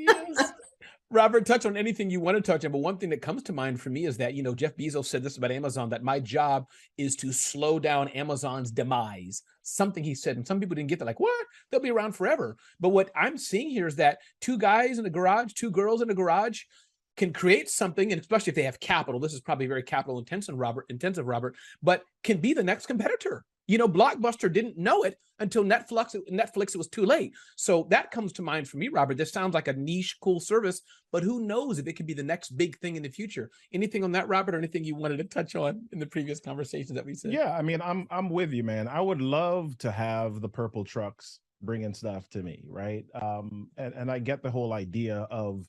Robert, touch on anything you want to touch on, but one thing that comes to mind for me is that, Jeff Bezos said this about Amazon, that my job is to slow down Amazon's demise. Something he said, and some people didn't get that, like, what? They'll be around forever. But what I'm seeing here is that two guys in the garage, two girls in the garage can create something, and especially if they have capital, this is probably very capital intensive, Robert, but can be the next competitor. Blockbuster didn't know it until Netflix, it was too late. So that comes to mind for me, Robert. This sounds like a niche, cool service, but who knows if it could be the next big thing in the future. Anything on that, Robert, or anything you wanted to touch on in the previous conversations that we said? Yeah, I mean, I'm with you, man. I would love to have the purple trucks bringing stuff to me, right? And I get the whole idea of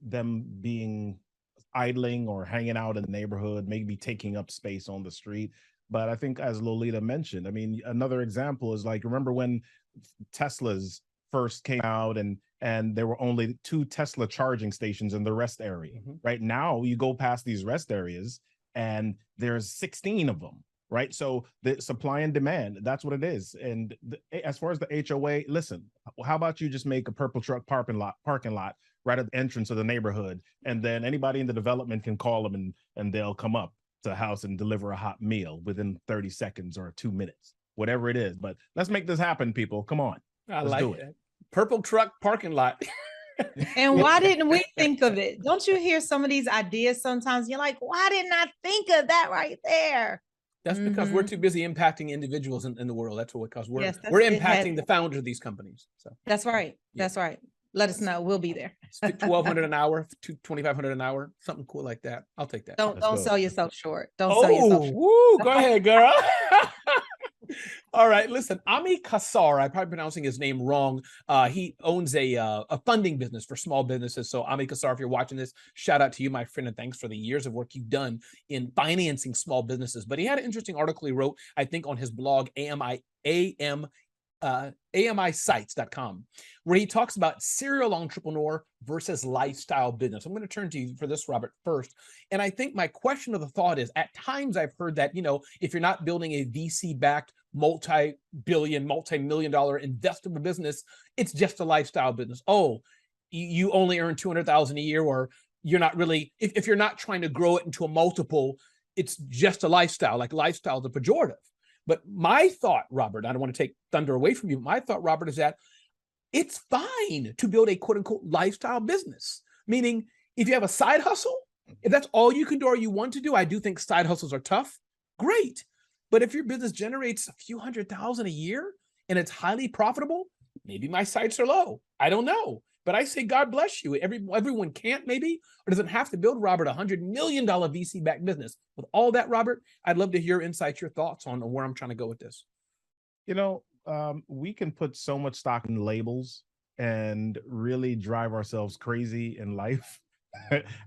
them being idling or hanging out in the neighborhood, maybe taking up space on the street. But I think, as Lolita mentioned, I mean, another example is remember when Teslas first came out and there were only 2 Tesla charging stations in the rest area. Right now, you go past these rest areas and there's 16 of them, right? So the supply and demand, that's what it is. And as far as the HOA, listen, how about you just make a purple truck parking lot right at the entrance of the neighborhood, and then anybody in the development can call them and they'll come up to the house and deliver a hot meal within 30 seconds or 2 minutes, whatever it is. But let's make this happen, people. Come on. Let's do it. Purple truck parking lot. And why didn't we think of it? Don't you hear some of these ideas sometimes? You're like, why didn't I think of that right there? That's because we're too busy impacting individuals in the world. That's what, because we're impacting the founders of these companies. So that's right. That's right. Let us know. We'll be there. $1,200 an hour, $2,500 an hour, something cool like that. I'll take that. Don't sell yourself short. Don't sell yourself short. Woo, go ahead, girl. All right, listen, Ami Kassar, I'm probably pronouncing his name wrong. He owns a funding business for small businesses. So Ami Kassar, if you're watching this, shout out to you, my friend, and thanks for the years of work you've done in financing small businesses. But he had an interesting article he wrote, I think, on his blog, AMIsites.com, where he talks about serial entrepreneur versus lifestyle business. I'm going to turn to you for this, Robert, first. And I think my question of the thought is, at times I've heard that, if you're not building a VC-backed multi-billion, multi-million-dollar investable business, it's just a lifestyle business. Oh, you only earn $200,000 a year, or you're not really, if you're not trying to grow it into a multiple, it's just a lifestyle. Like lifestyle is a pejorative. But my thought, Robert, I don't want to take thunder away from you. My thought, Robert, is that it's fine to build a quote unquote lifestyle business. Meaning, if you have a side hustle, if that's all you can do or you want to do, I do think side hustles are tough. Great. But if your business generates a few $100,000 a year and it's highly profitable, maybe my sights are low. I don't know. But I say, God bless you. Everyone can't maybe, or doesn't have to build, Robert, a $100 million VC-backed business. With all that, Robert, I'd love to hear your insights, your thoughts on where I'm trying to go with this. We can put so much stock in labels and really drive ourselves crazy in life.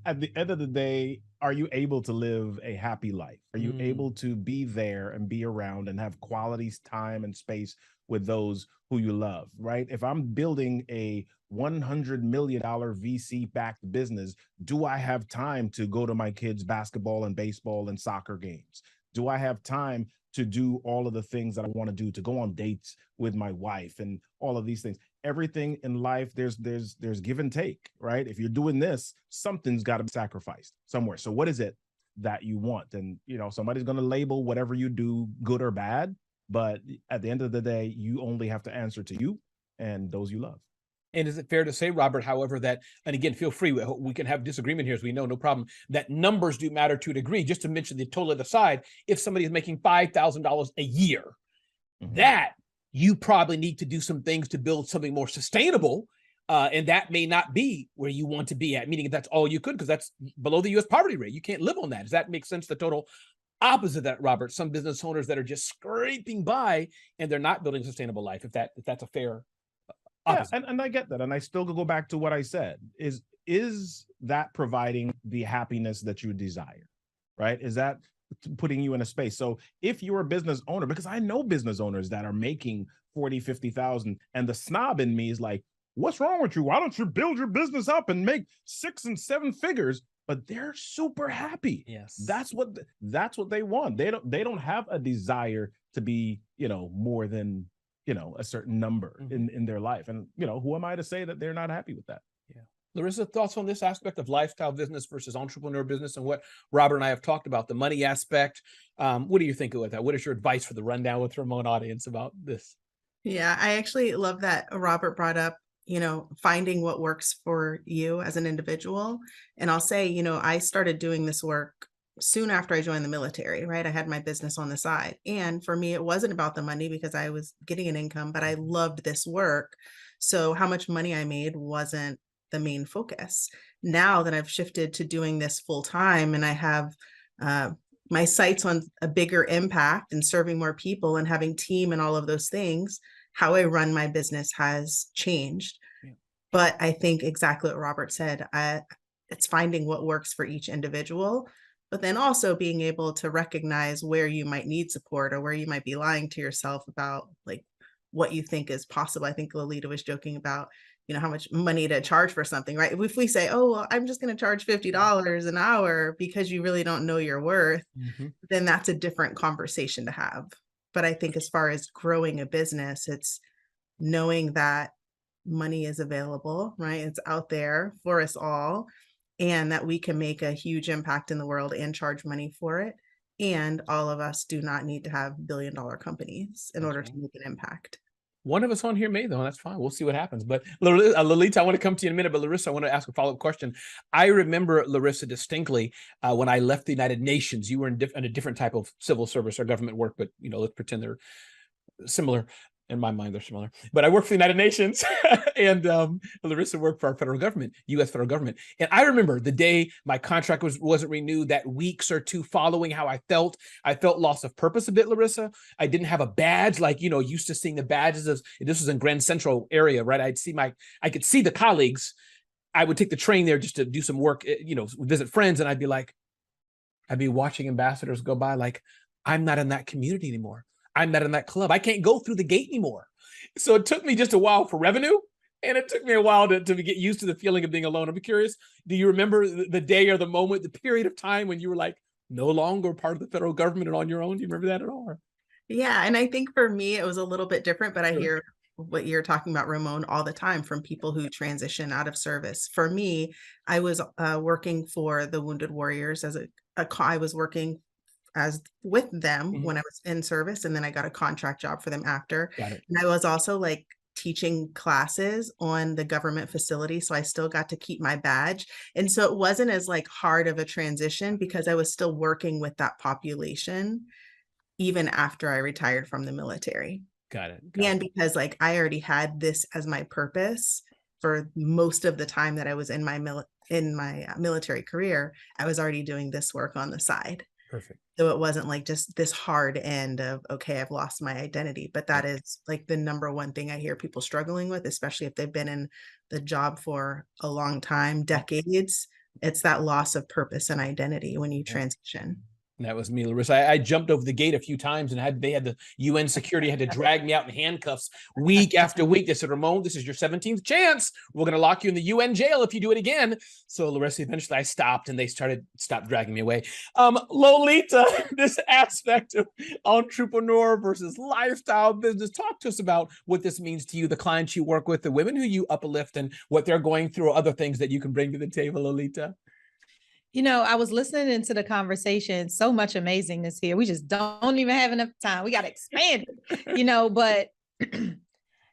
At the end of the day, are you able to live a happy life? Are you able to be there and be around and have quality time and space with those who you love, right? If I'm building a $100 million VC-backed business, do I have time to go to my kids' basketball and baseball and soccer games? Do I have time to do all of the things that I want to do, to go on dates with my wife and all of these things? Everything in life, there's give and take, right? If you're doing this, something's got to be sacrificed somewhere. So what is it that you want? And, somebody's going to label whatever you do good or bad, but at the end of the day, you only have to answer to you and those you love. And is it fair to say, Robert, however, that, and again, feel free, we can have disagreement here, as we know, no problem, that numbers do matter to a degree. Just to mention the total other side, if somebody is making $5,000 a year, that you probably need to do some things to build something more sustainable. And that may not be where you want to be at, meaning if that's all you could, because that's below the U.S. poverty rate. You can't live on that. Does that make sense? The total opposite of that, Robert, some business owners that are just scraping by and they're not building a sustainable life, if that's a fair opposite. Yeah, and I get that. And I still go back to what I said, is that providing the happiness that you desire, right? Is that putting you in a space? So if you're a business owner, because I know business owners that are making 40, 50,000, and the snob in me is like, what's wrong with you? Why don't you build your business up and make 6 and 7 figures? But they're super happy. Yes. That's what they want. They don't have a desire to be, more than, a certain number in their life. And, who am I to say that they're not happy with that? Yeah. Larissa, thoughts on this aspect of lifestyle business versus entrepreneur business and what Robert and I have talked about, the money aspect? What do you think of that? What is your advice for the Rundown with Ramon audience about this? Yeah, I actually love that Robert brought up, finding what works for you as an individual. And I'll say, I started doing this work soon after I joined the military, right? I had my business on the side. And for me, it wasn't about the money because I was getting an income, but I loved this work. So how much money I made wasn't the main focus. Now that I've shifted to doing this full time and I have my sights on a bigger impact and serving more people and having team and all of those things, how I run my business has changed. Yeah. But I think exactly what Robert said, it's finding what works for each individual, but then also being able to recognize where you might need support or where you might be lying to yourself about like what you think is possible. I think Lolita was joking about, how much money to charge for something, right? If we say, oh, well, I'm just going to charge $50 an hour because you really don't know your worth, then that's a different conversation to have. But I think as far as growing a business, it's knowing that money is available, right? It's out there for us all, and that we can make a huge impact in the world and charge money for it. And all of us do not need to have billion-dollar companies in order to make an impact. One of us on here may, though, and that's fine. We'll see what happens. But Lolita, I want to come to you in a minute, but Larissa, I want to ask a follow-up question. I remember, Larissa, distinctly, when I left the United Nations, you were in a different type of civil service or government work, but, let's pretend they're similar. In my mind, they're similar. But I worked for the United Nations, and Larissa worked for our federal government, U.S. federal government. And I remember the day my contract wasn't renewed, that weeks or two following, how I felt loss of purpose a bit, Larissa. I didn't have a badge, like, used to seeing the badges. This was in Grand Central area, right? I could see the colleagues. I would take the train there just to do some work, visit friends. And I'd be watching ambassadors go by, like, I'm not in that community anymore. I'm not in that club. I can't go through the gate anymore. So it took me just a while for revenue, and it took me a while to get used to the feeling of being alone. I'm curious, do you remember the day or the moment, the period of time when you were like no longer part of the federal government and on your own? Do you remember that at all? Yeah, and I think for me, it was a little bit different, but I hear what you're talking about, Ramon, all the time from people who transition out of service. For me, I was working for the Wounded Warriors I was working with them when I was in service, and then I got a contract job for them after. And I was also like teaching classes on the government facility, so I still got to keep my badge. And so it wasn't as like hard of a transition because I was still working with that population even after I retired from the military. Got it. And because like I already had this as my purpose for most of the time that I was in my military career, I was already doing this work on the side. Perfect. So it wasn't like just this hard end of, okay, I've lost my identity. But that is like the number one thing I hear people struggling with, especially if they've been in the job for a long time, decades. It's that loss of purpose and identity when you transition. That was me, Larissa. I jumped over the gate a few times, and they had the UN security had to drag me out in handcuffs week after week. They said, Ramon, this is your 17th chance. We're going to lock you in the UN jail if you do it again. So Larissa, eventually I stopped, and they stopped dragging me away. Lolita, this aspect of entrepreneur versus lifestyle business. Talk to us about what this means to you, the clients you work with, the women who you uplift, and what they're going through, or other things that you can bring to the table, Lolita. I was listening into the conversation, so much amazingness here. We just don't even have enough time. We got to expand it, but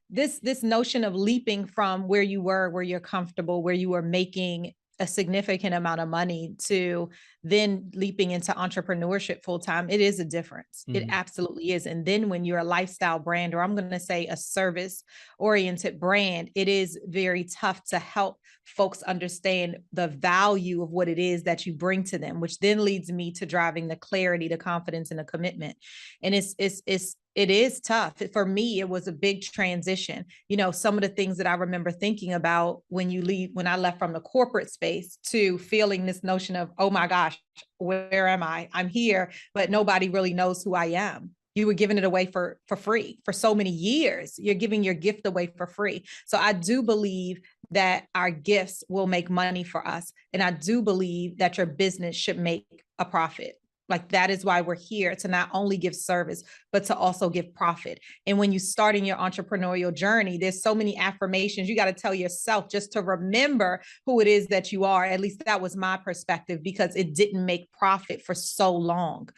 this notion of leaping from where you were, where you're comfortable, where you were making a significant amount of money, to then leaping into entrepreneurship full time, it is a difference. It absolutely is. And then when you're a lifestyle brand, or I'm going to say a service oriented brand, it is very tough to help folks understand the value of what it is that you bring to them, which then leads me to driving the clarity, the confidence, and the commitment. And it is tough. For me, it was a big transition. Some of the things that I remember thinking about when I left from the corporate space, to feeling this notion of, oh my gosh, where am I? I'm here, but nobody really knows who I am. You were giving it away for free for so many years. You're giving your gift away for free. So I do believe that our gifts will make money for us. And I do believe that your business should make a profit. Like, that is why we're here, to not only give service, but to also give profit. And when you start in your entrepreneurial journey, there's so many affirmations you got to tell yourself just to remember who it is that you are. At least that was my perspective, because it didn't make profit for so long.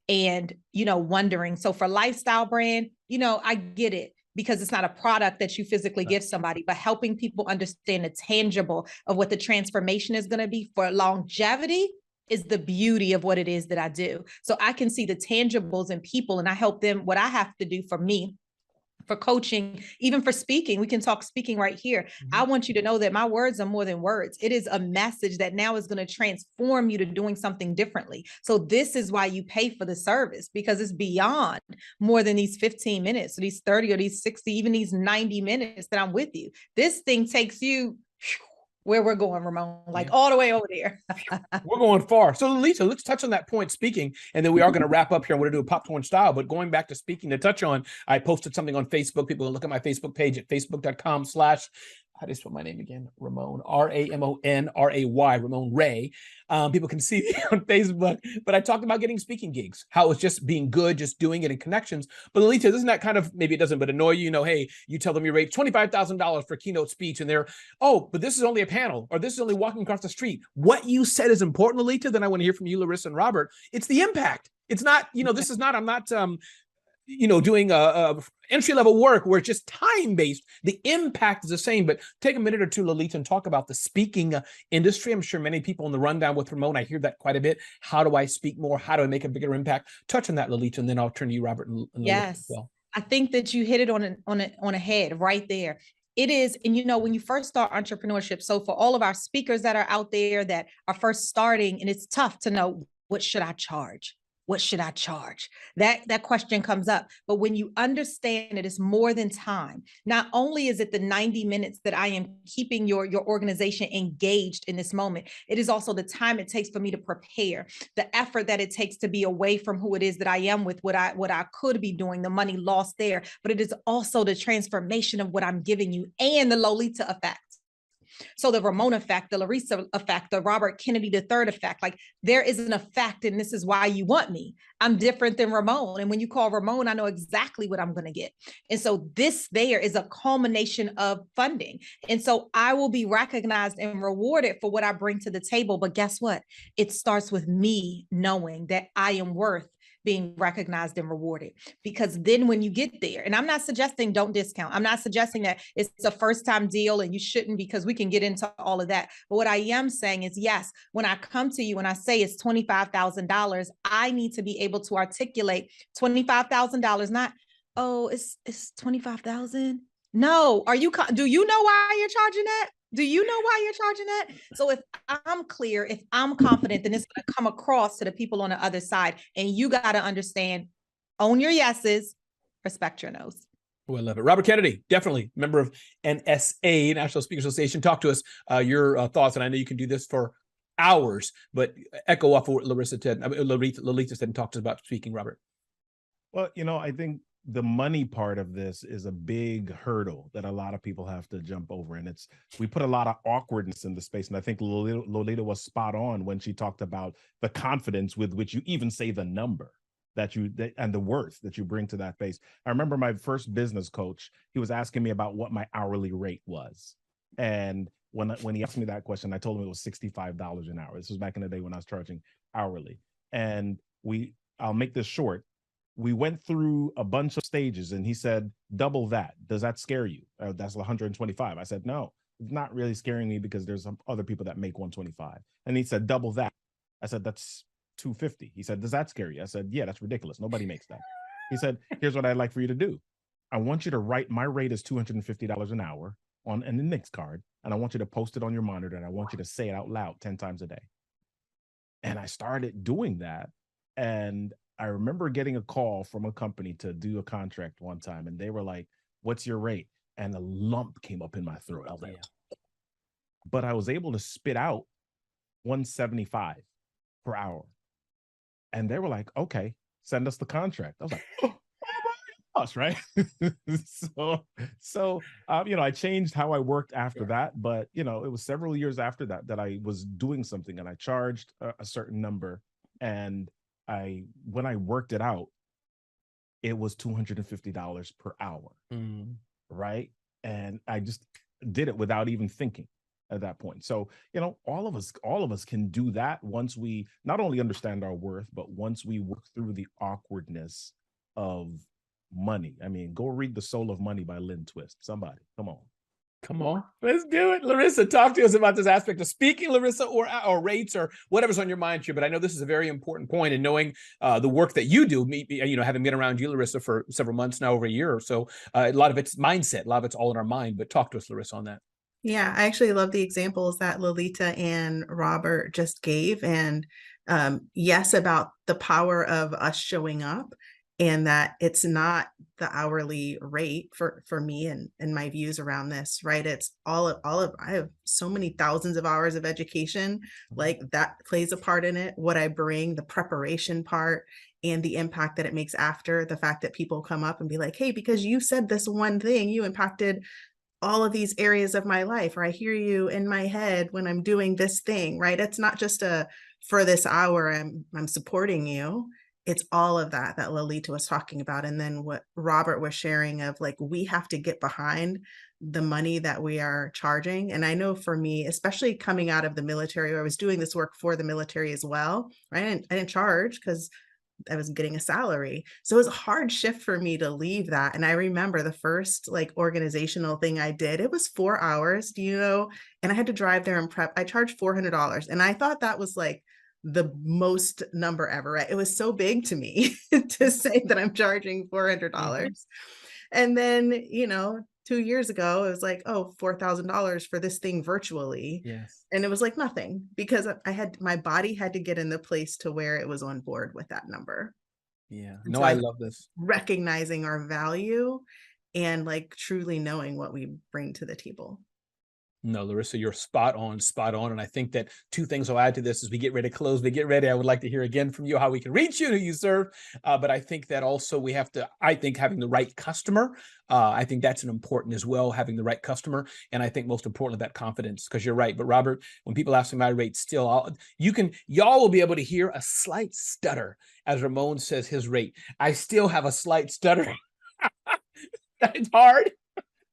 And, wondering. So for lifestyle brand, I get it, because it's not a product that you physically give somebody, but helping people understand the tangible of what the transformation is going to be for longevity is the beauty of what it is that I do. So I can see the tangibles in people, and I help them. What I have to do for me, for coaching, even for speaking, we can talk speaking right here. I want you to know that my words are more than words. It is a message that now is going to transform you to doing something differently. So this is why you pay for the service, because it's beyond more than these 15 minutes, or these 30, or these 60, even these 90 minutes that I'm with you. This thing takes you where we're going, Ramon, all the way over there. We're going far. So Lisa, let's touch on that point, speaking, and then we are going to wrap up here. I'm going to do a popcorn style, but going back to speaking, to touch on, I posted something on Facebook. People can look at my Facebook page at facebook.com/ how do you spell my name again? Ramon, Ramon, Ramon Ray. People can see me on Facebook, but I talked about getting speaking gigs, how it's just being good, just doing it in connections. But Lolita, doesn't that kind of, maybe it doesn't, but annoy you? You know, hey, you tell them your rate $25,000 for keynote speech, and they're, oh, but this is only a panel, or this is only walking across the street. What you said is important, Lolita. Then I want to hear from you, Larissa and Robert. It's the impact. It's not, this is not, I'm not, doing a entry-level work where it's just time-based. The impact is the same, but take a minute or two, Lolita, and talk about the speaking industry. I'm sure many people in the Rundown with Ramon, I hear that quite a bit. How do I speak more? How do I make a bigger impact? Touch on that, Lolita, and then I'll turn to you, Robert, and Lolita Yes. as well. I think that you hit it on a head right there. It is, and when you first start entrepreneurship, so for all of our speakers that are out there that are first starting, and it's tough to know, what should I charge? What should I charge? That question comes up. But when you understand it is more than time, not only is it the 90 minutes that I am keeping your organization engaged in this moment, it is also the time it takes for me to prepare, the effort that it takes to be away from who it is that I am with, what I could be doing, the money lost there. But it is also the transformation of what I'm giving you and the Lolita effect. So the Ramon effect, the Larissa effect, the Robert Kennedy III effect, like there is an effect, and this is why you want me. I'm different than Ramon. And when you call Ramon, I know exactly what I'm going to get. And so this there is a culmination of funding. And so I will be recognized and rewarded for what I bring to the table. But guess what? It starts with me knowing that I am worth being recognized and rewarded. Because then when you get there, and I'm not suggesting don't discount. I'm not suggesting that it's a first time deal and you shouldn't, because we can get into all of that. But what I am saying is, yes, when I come to you and I say it's $25,000, I need to be able to articulate $25,000, not, oh, it's 25,000. No, do you know why you're charging that? Do you know why you're charging that? So if I'm clear, if I'm confident, then it's going to come across to the people on the other side. And you got to understand, own your yeses, respect your nos. Oh, I love it. Robert Kennedy, definitely member of NSA, National Speakers Association. Talk to us your thoughts. And I know you can do this for hours, but echo off of what Lolita said and talk to us about speaking, Robert. Well, I think the money part of this is a big hurdle that a lot of people have to jump over. And we put a lot of awkwardness in the space. And I think Lolita was spot on when she talked about the confidence with which you even say the number and the worth that you bring to that space. I remember my first business coach, he was asking me about what my hourly rate was. And when he asked me that question, I told him it was $65 an hour. This was back in the day when I was charging hourly. And I'll make this short. We went through a bunch of stages and he said, double that. Does that scare you? That's 125. I said, no, it's not really scaring me because there's some other people that make 125. And he said, double that. I said, that's 250. He said, does that scare you? I said, yeah, that's ridiculous. Nobody makes that. He said, here's what I'd like for you to do. I want you to write, my rate is $250 an hour on an index card. And I want you to post it on your monitor. And I want you to say it out loud 10 times a day. And I started doing that. And I remember getting a call from a company to do a contract one time, and they were like, what's your rate? And a lump came up in my throat. I was like, but I was able to spit out 175 per hour. And they were like, okay, send us the contract. I was like, oh my gosh, right? So I changed how I worked after that, but it was several years after that I was doing something and I charged a certain number, and when I worked it out, it was $250 per hour, right? And I just did it without even thinking at that point. So, all of us can do that once we not only understand our worth, but once we work through the awkwardness of money. I mean, go read The Soul of Money by Lynn Twist. Somebody, come on. Come on, let's do it. Larissa, talk to us about this aspect of speaking, Larissa, or rates or whatever's on your mind here. But I know this is a very important point, and knowing the work that you do, having been around you, Larissa, for several months now, over a year or so, a lot of it's mindset, a lot of it's all in our mind. But talk to us, Larissa, on that. Yeah, I actually love the examples that Lolita and Robert just gave. And yes, about the power of us showing up, and that it's not the hourly rate for me and my views around this, right? It's all of I have so many thousands of hours of education, like that plays a part in it. What I bring, the preparation part, and the impact that it makes after, the fact that people come up and be like, hey, because you said this one thing, you impacted all of these areas of my life, or I hear you in my head when I'm doing this thing, right? It's not just for this hour I'm supporting you. It's all of that Lolita was talking about. And then what Robert was sharing of like, we have to get behind the money that we are charging. And I know for me, especially coming out of the military, I was doing this work for the military as well, right? I didn't charge because I was getting a salary. So it was a hard shift for me to leave that. And I remember the first like organizational thing I did, it was 4 hours, and I had to drive there and prep. I charged $400. And I thought that was like the most number ever, right? It was so big to me to say that I'm charging $400. Mm-hmm. And then, 2 years ago, it was like, oh, $4,000 for this thing virtually. Yes. And it was like nothing because my body had to get in the place to where it was on board with that number. Yeah. And No, so I love this. recognizing our value and like truly knowing what we bring to the table. No, Larissa, you're spot on. And I think that two things I'll add to this as we get ready to close. We get ready. I would like to hear again from you how we can reach you, who you serve. But I think that also we have to, having the right customer, I think that's an important as well, having the right customer. And I think most importantly, that confidence, because you're right. But Robert, when people ask me my rate still, y'all will be able to hear a slight stutter as Ramon says his rate. I still have a slight stutter. It's hard,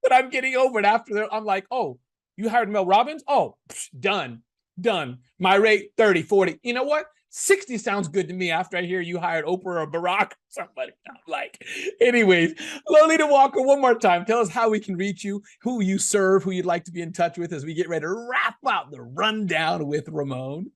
but I'm getting over it after that. I'm like, oh, you hired Mel Robbins? Oh, done. My rate, 30, 40. You know what? 60 sounds good to me after I hear you hired Oprah or Barack or somebody. I'm like, anyways, Lolita Walker, one more time. Tell us how we can reach you, who you serve, who you'd like to be in touch with as we get ready to wrap up the Rundown with Ramon.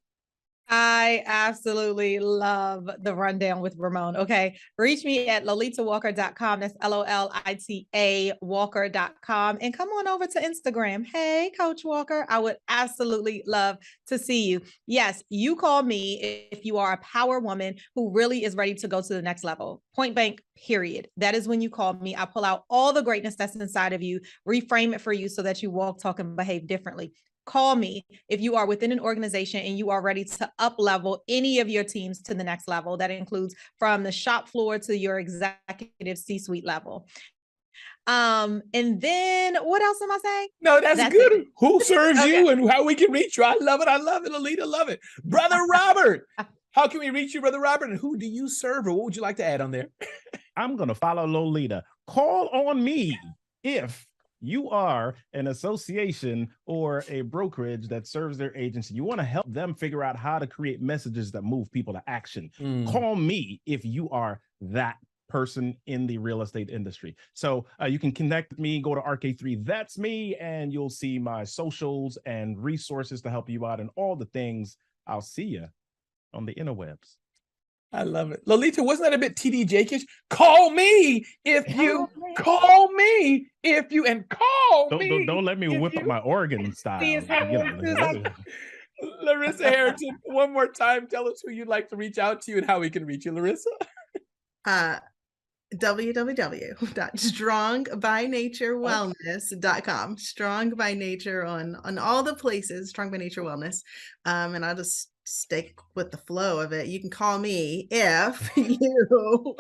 I absolutely love the Rundown with Ramon. Okay. Reach me at lolitawalker.com. That's LOLITA Walker.com. And come on over to Instagram. Hey, Coach Walker. I would absolutely love to see you. Yes, you call me if you are a power woman who really is ready to go to the next level. Point blank, period. That is when you call me. I pull out all the greatness that's inside of you, reframe it for you so that you walk, talk, and behave differently. Call me if you are within an organization and you are ready to up level any of your teams to the next level. That includes from the shop floor to your executive C-suite level. And then what else am I saying? No, that's good. It. Who serves you and how we can reach you. I love it. Lolita, love it. Brother Robert, how can we reach you, Brother Robert? And who do you serve, or what would you like to add on there? I'm going to follow Lolita. Call on me if you are an association or a brokerage that serves their agency. You want to help them figure out how to create messages that move people to action. Call me if you are that person in the real estate industry. So you can connect with me, go to RK3, that's me, and you'll see my socials and resources to help you out and all the things. I'll see you on the interwebs. I love it. Lolita, wasn't that a bit TD Jakeish? Call me if you call me if you and call me. Don't let me whip up my organ style. Larissa Harrington, one more time, tell us who you'd like to reach out to you and how we can reach you, Larissa. www.strongbynaturewellness.com. Strong by Nature on all the places, Strong by Nature Wellness. And I'll just stick with the flow of it. You can call me if you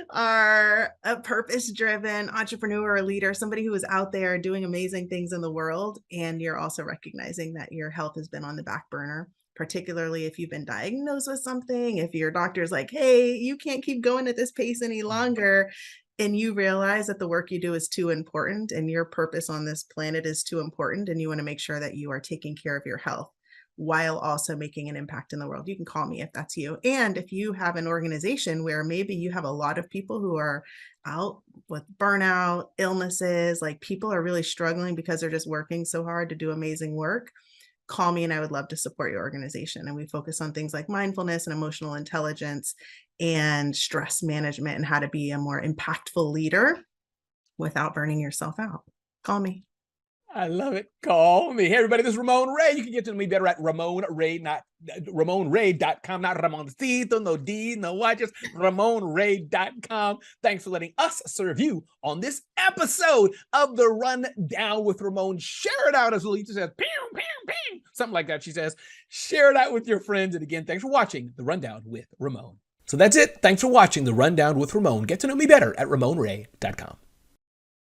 are a purpose-driven entrepreneur or leader, somebody who is out there doing amazing things in the world, and you're also recognizing that your health has been on the back burner, particularly if you've been diagnosed with something, if your doctor's like, hey, you can't keep going at this pace any longer, and you realize that the work you do is too important and your purpose on this planet is too important, and you want to make sure that you are taking care of your health while also making an impact in the world. You can call me if that's you. And if you have an organization where maybe you have a lot of people who are out with burnout, illnesses, like people are really struggling because they're just working so hard to do amazing work, call me and I would love to support your organization. And we focus on things like mindfulness and emotional intelligence and stress management and how to be a more impactful leader without burning yourself out. Call me. I love it. Call me. Hey, everybody, this is Ramon Ray. You can get to me better at RamonRay.com, not Ramoncito, no D, no Y, just RamonRay.com. Thanks for letting us serve you on this episode of The Rundown with Ramon. Share it out, as Lolita says, pew, pew, pew, something like that, she says. Share it out with your friends. And again, thanks for watching The Rundown with Ramon. So that's it. Thanks for watching The Rundown with Ramon. Get to know me better at RamonRay.com.